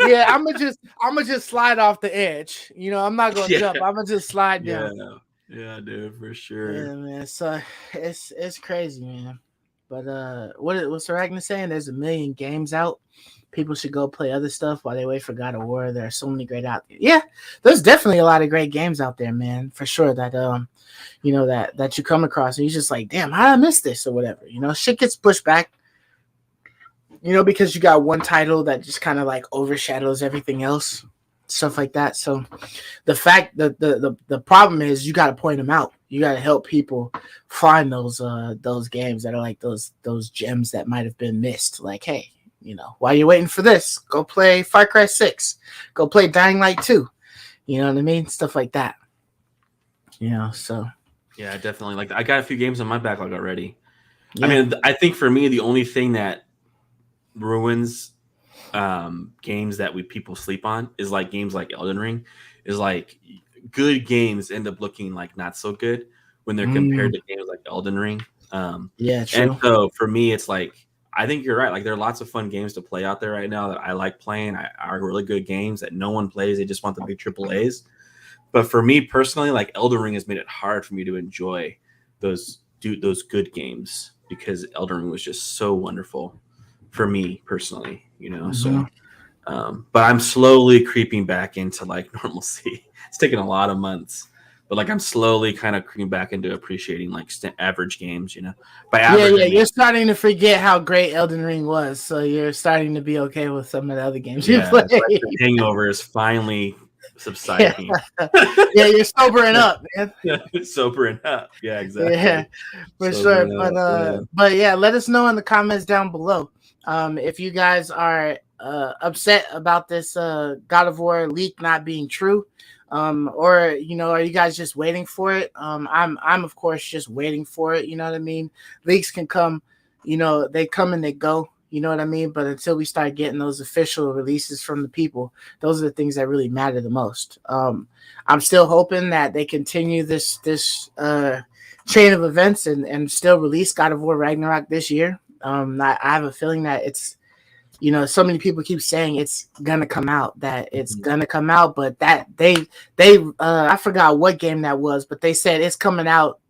Yeah, I'm gonna just slide off the edge. You know, I'm not gonna jump. I'm gonna just slide down. Yeah, dude, for sure. Yeah, man. So it's crazy, man. But what's Arachne saying? There's a million games out. People should go play other stuff while they wait for God of War. There are so many great out there. Yeah, there's definitely a lot of great games out there, man, for sure. That that you come across and you're just like, damn, how did I miss this or whatever. Shit gets pushed back. Because you got one title that just kind of like overshadows everything else, stuff like that. So the fact that the problem is you got to point them out. You got to help people find those games that are like those gems that might have been missed. Like, hey, while you're waiting for this, go play Far Cry 6, go play Dying Light 2. You know what I mean? Stuff like that. So. Yeah, definitely. Like, I got a few games on my backlog already. Yeah. I mean, I think for me, the only thing that ruins games that people sleep on is like games like Elden Ring. Is like good games end up looking like not so good when they're compared to games like Elden Ring. Yeah, true. And so for me, it's like, I think you're right. Like, there are lots of fun games to play out there right now that I like playing. Are really good games that no one plays. They just want the big AAAs. But for me personally, like, Elden Ring has made it hard for me to enjoy those good games because Elden Ring was just so wonderful for me personally, So, but I'm slowly creeping back into like normalcy. It's taken a lot of months, but like I'm slowly kind of creeping back into appreciating like average games, By average, you're starting to forget how great Elden Ring was, so you're starting to be okay with some of the other games you play. Like the hangover is finally subsiding. Yeah, you're sobering up, man. Sobering up. Yeah, exactly. Yeah, for sobering sure. Up, but yeah, let us know in the comments down below. If you guys are upset about this God of War leak not being true, or are you guys just waiting for it? I'm of course just waiting for it. You know what I mean? Leaks can come, they come and they go. You know what I mean? But until we start getting those official releases from the people, those are the things that really matter the most. I'm still hoping that they continue this chain of events and still release God of War Ragnarok this year. I have a feeling that it's, so many people keep saying it's gonna come out, but that they I forgot what game that was, but they said it's coming out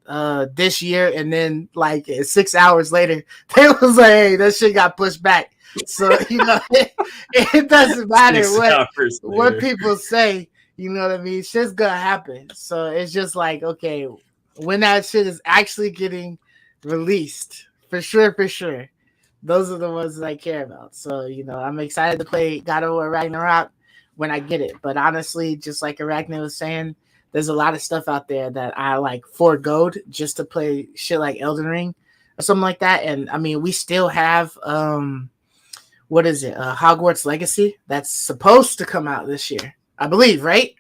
this year, and then like 6 hours later, they was like, hey, that shit got pushed back. So it doesn't matter what people say. You know what I mean? Shit's gonna happen. So it's just like, okay, when that shit is actually getting released, for sure. Those are the ones that I care about. So, I'm excited to play God of War Ragnarok when I get it. But honestly, just like Arachne was saying, there's a lot of stuff out there that I like foregoed just to play shit like Elden Ring or something like that. And I mean, we still have what is it? Hogwarts Legacy that's supposed to come out this year, I believe, right?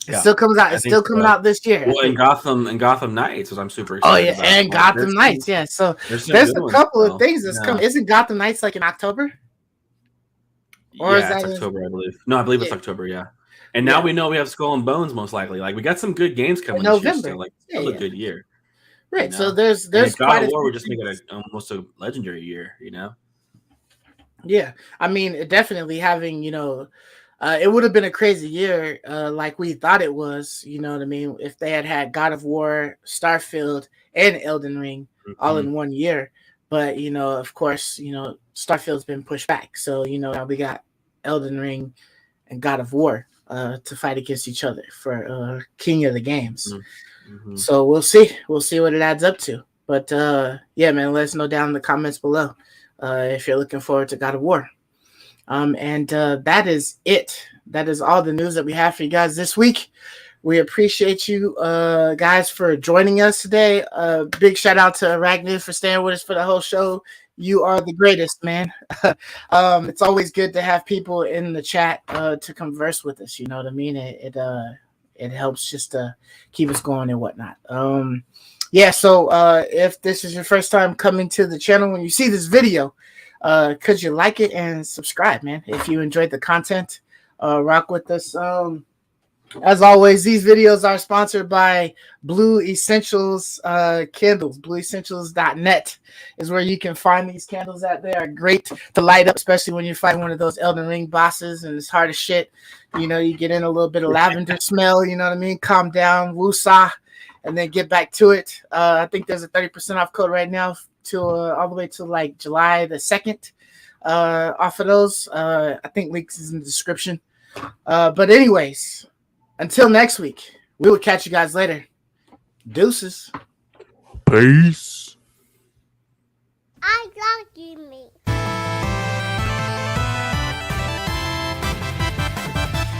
It still comes out. It's still coming out this year. Well, and Gotham Knights, which I'm super excited about. And Gotham Knights, yeah. So there's a couple of things that's coming. Isn't Gotham Knights like in October? Or is that October, I believe. No, I believe it's October, yeah. And now we know we have Skull and Bones most likely. Like, we got some good games coming in November. This year, still. Like, still a good year. Right. So there's God of War would just make it almost a legendary year, Yeah. I mean, definitely having, it would have been a crazy year, like we thought it was, you know what I mean, if they had God of War, Starfield, and Elden Ring all in one year. But, of course, Starfield's been pushed back. So, now we got Elden Ring and God of War to fight against each other for King of the Games. So we'll see. We'll see what it adds up to. But, yeah, man, let us know down in the comments below if you're looking forward to God of War. And that is it. That is all the news that we have for you guys this week. We appreciate you guys for joining us today. Big shout out to Arachne for staying with us for the whole show. You are the greatest, man. It's always good to have people in the chat to converse with us. You know what I mean? It helps just to keep us going and whatnot. Yeah, so if this is your first time coming to the channel, when you see this video, could you like it and subscribe, man? If you enjoyed the content, rock with us. As always, these videos are sponsored by Blue Essentials candles. BlueEssentials.net is where you can find these candles at. They are great to light up, especially when you're fighting one of those Elden Ring bosses and it's hard as shit. You get in a little bit of lavender smell, you know what I mean? Calm down, woosah, and then get back to it. I think there's a 30% off code right now to all the way to like July the 2nd. Off of those, I think links is in the description. But anyways, until next week, we will catch you guys later. Deuces. Peace. I love you, me.